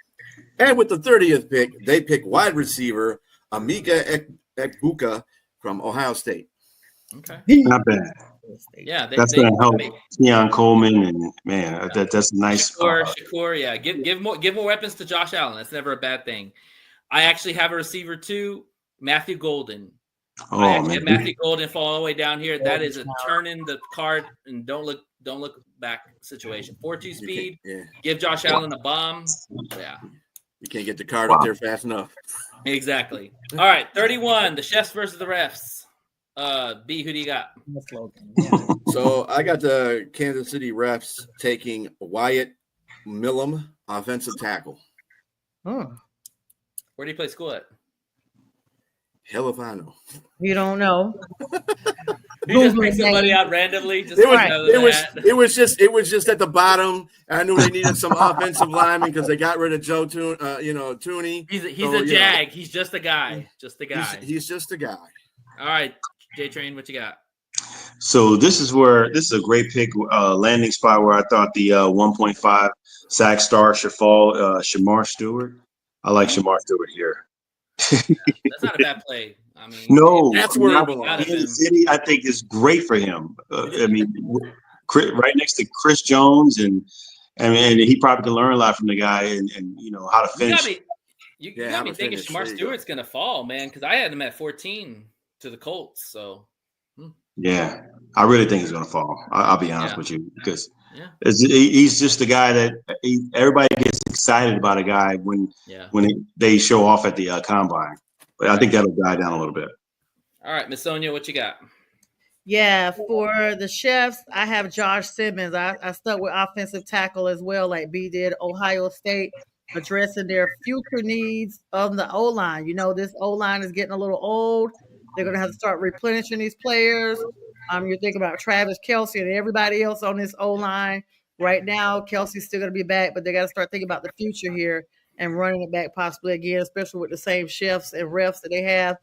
And with the 30th pick, they pick wide receiver Emeka Egbuka from Ohio State. Okay. not bad. Yeah, That's going to help Keon Coleman, and man, that's a nice. Shakur, yeah. Give more weapons to Josh Allen. That's never a bad thing. I actually have a receiver too, Matthew Golden. I actually have Matthew Golden fall all the way down here. That is a turn in the card and don't look back situation. 4.2 speed. Give Josh Allen a bomb. Yeah. You can't get the card up there fast enough. Exactly. All right, 31. The chefs versus the refs. B, who do you got? So I got the Kansas City refs taking Wyatt Millum, offensive tackle. Oh. Where do you play school at? Hell if I know. You don't know. You just pick somebody out randomly. It was just at the bottom. I knew they needed some offensive linemen because they got rid of Joe Tooney. He's a jag. He's just a guy. Just a guy. He's just a guy. All right, JTRAIN, what you got? So this is a great pick, landing spot where I thought the 1.5 sack star should fall. Shamar Stewart. I like Shamar Stewart here. That's not a bad play. I mean, no, that's where I belong. Kansas City, I think, is great for him. I mean, right next to Chris Jones, and he probably can learn a lot from the guy, and how to finish. You got me thinking Shamar Stewart's gonna fall, man, because I had him at 14 to the Colts. So yeah, I really think he's gonna fall. I'll be honest with you, because he's just the guy that everybody gets excited about. A guy when they show off at the combine. But I think that'll die down a little bit. All right, Miss Sonia, what you got? Yeah, for the chefs, I have Josh Simmons. I stuck with offensive tackle as well, like B did. Ohio State, addressing their future needs of the O-line. This O-line is getting a little old. They're going to have to start replenishing these players. You're thinking about Travis Kelce and everybody else on this O-line. Right now, Kelsey's still going to be back, but they got to start thinking about the future here and running it back possibly again, especially with the same chefs and refs that they have.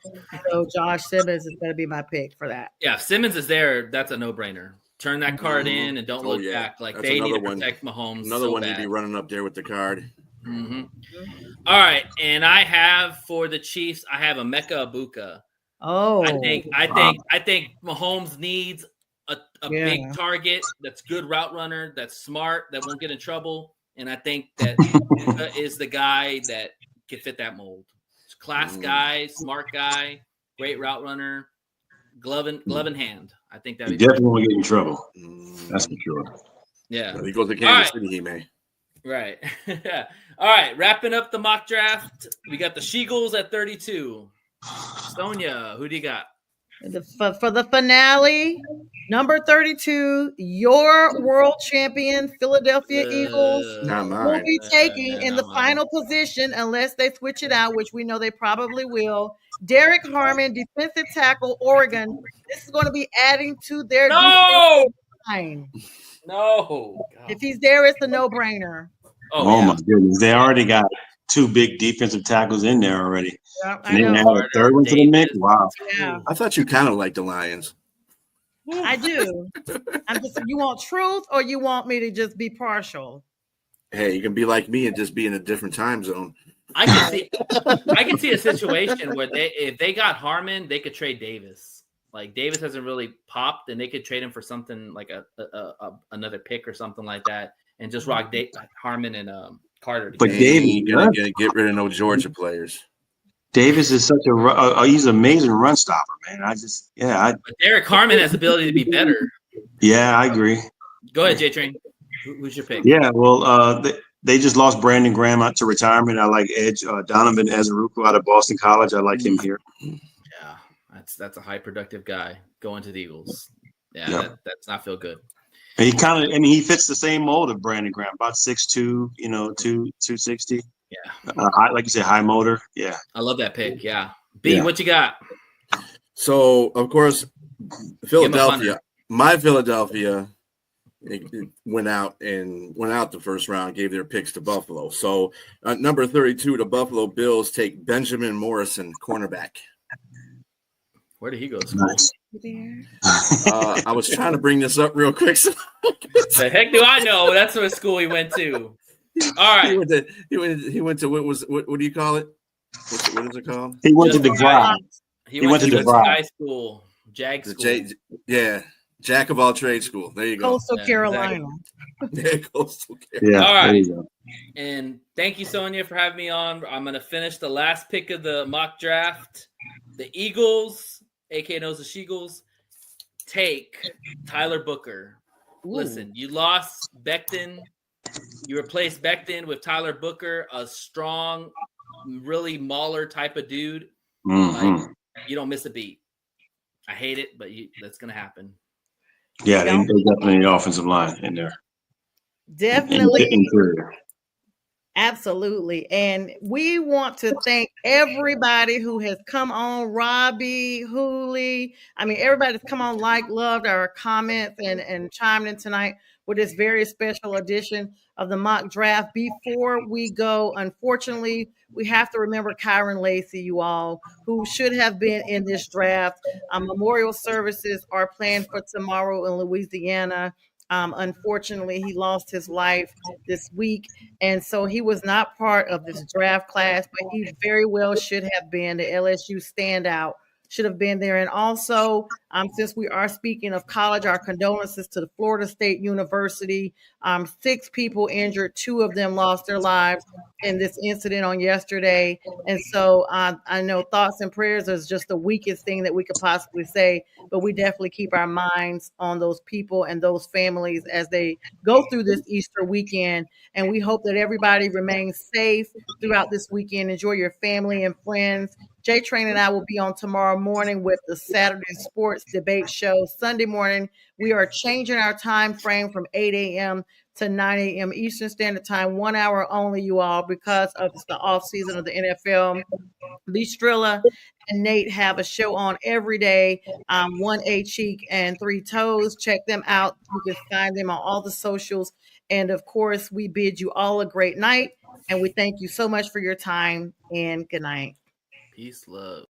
So Josh Simmons is going to be my pick for that. Yeah, if Simmons is there, that's a no-brainer. Turn that card in and don't look back. Like, they need to protect Mahomes. Another one you'd be running up there with the card. Mm-hmm. All right, and I have for the Chiefs, I have Emeka Egbuka. Oh, I think Mahomes needs a big target that's good route runner, that's smart, that won't get in trouble. And I think that is the guy that can fit that mold. Class guy, smart guy, great route runner, glove in hand. I think that definitely won't get in trouble. That's for sure. Yeah. When he goes to Kansas City, he may. Right. All right. Wrapping up the mock draft, we got the Sheagles at 32. Sonia, who do you got? For the finale, number 32, your world champion Philadelphia Eagles will be taking in the final position, unless they switch it out, which we know they probably will. Derek Harmon, defensive tackle, Oregon. This is going to be adding to their defensive line. No. If he's there, it's a no-brainer. Oh my goodness. They already got two big defensive tackles in there already. Yeah, and then add a third one to the mix. Wow. Yeah. I thought you kind of liked the Lions. I do. You want truth, or you want me to just be partial? Hey, you can be like me and just be in a different time zone. I can see a situation where if they got Harmon, they could trade Davis. Like Davis hasn't really popped, and they could trade him for something like another pick or something like that, and just rock Harmon and Carter. But Davis ain't gonna get rid of no Georgia players. Davis is such he's an amazing run stopper, man. But Derek Harmon has the ability to be better. Yeah, I agree. Go ahead, JTRAIN. Who's your pick? Yeah, well, they just lost Brandon Graham out to retirement. I like Edge Donovan Azaruku out of Boston College. I like him here. Yeah, that's a high productive guy going to the Eagles. Yeah, Yep. that's not feel good. And he fits the same mold of Brandon Graham, about 6'2", 260. Yeah, like you said, high motor. Yeah, I love that pick. Yeah, B, what you got? So of course, Philadelphia. My Philadelphia. It went out the first round, gave their picks to Buffalo. So number 32, the Buffalo Bills take Benjamin Morrison, cornerback. Where did he go to school? nice. I was trying to bring this up real quick. So The heck do I know? That's what school he went to. All right. He went to what do you call it? What is it called? He went to DeVry. He went to DeVry. high school, Jag school. Jack of all trades school. There you go. Coastal Carolina. Coastal Carolina. Yeah. All right. There you go. And thank you, Sonia, for having me on. I'm going to finish the last pick of the mock draft. The Eagles, a.k.a. the Sheagles, take Tyler Booker. Ooh. Listen, you lost Becton. You replaced Becton with Tyler Booker, a strong, really mauler type of dude. Mhm. Like, you don't miss a beat. I hate it, but that's going to happen. Yeah, they definitely need offensive line in there. Definitely. Interior. Absolutely. And we want to thank everybody who has come on, Robbie, Hooley. I mean, everybody that's come on, loved our comments and chimed in tonight with this very special edition of the mock draft. Before we go, unfortunately, we have to remember Kyron Lacey, you all, who should have been in this draft. Memorial services are planned for tomorrow in Louisiana. Unfortunately, he lost his life this week, and so he was not part of this draft class, but he very well should have been. The LSU standout should have been there. And also, since we are speaking of college, our condolences to the Florida State University. 6 people injured, 2 of them lost their lives in this incident on yesterday. And so I know thoughts and prayers is just the weakest thing that we could possibly say, but we definitely keep our minds on those people and those families as they go through this Easter weekend. And we hope that everybody remains safe throughout this weekend. Enjoy your family and friends. JTRAIN and I will be on tomorrow morning with the Saturday Sports Debate Show. Sunday morning, we are changing our time frame from 8 a.m. to 9 a.m. Eastern Standard Time, 1 hour only, you all, because of the off season of the NFL. TRILLA and Nate have a show on every day, 1 A cheek and 3 toes. Check them out. You can find them on all the socials. And of course, we bid you all a great night. And we thank you so much for your time, and good night. Peace, love.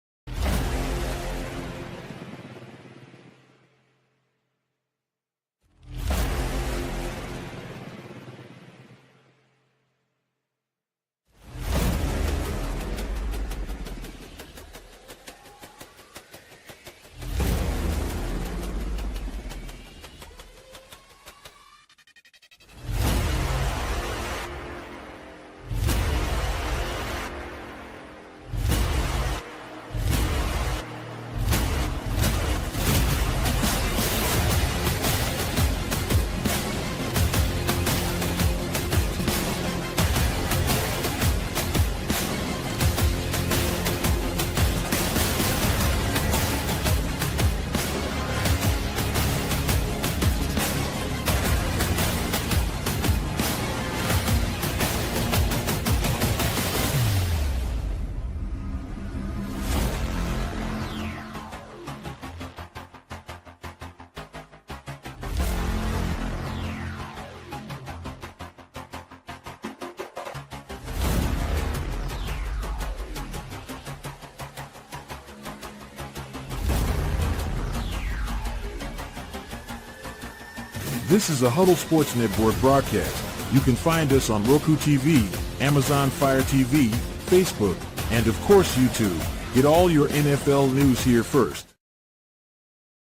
This is a Huddle Sports Network broadcast. You can find us on Roku TV, Amazon Fire TV, Facebook, and of course YouTube. Get all your NFL news here first.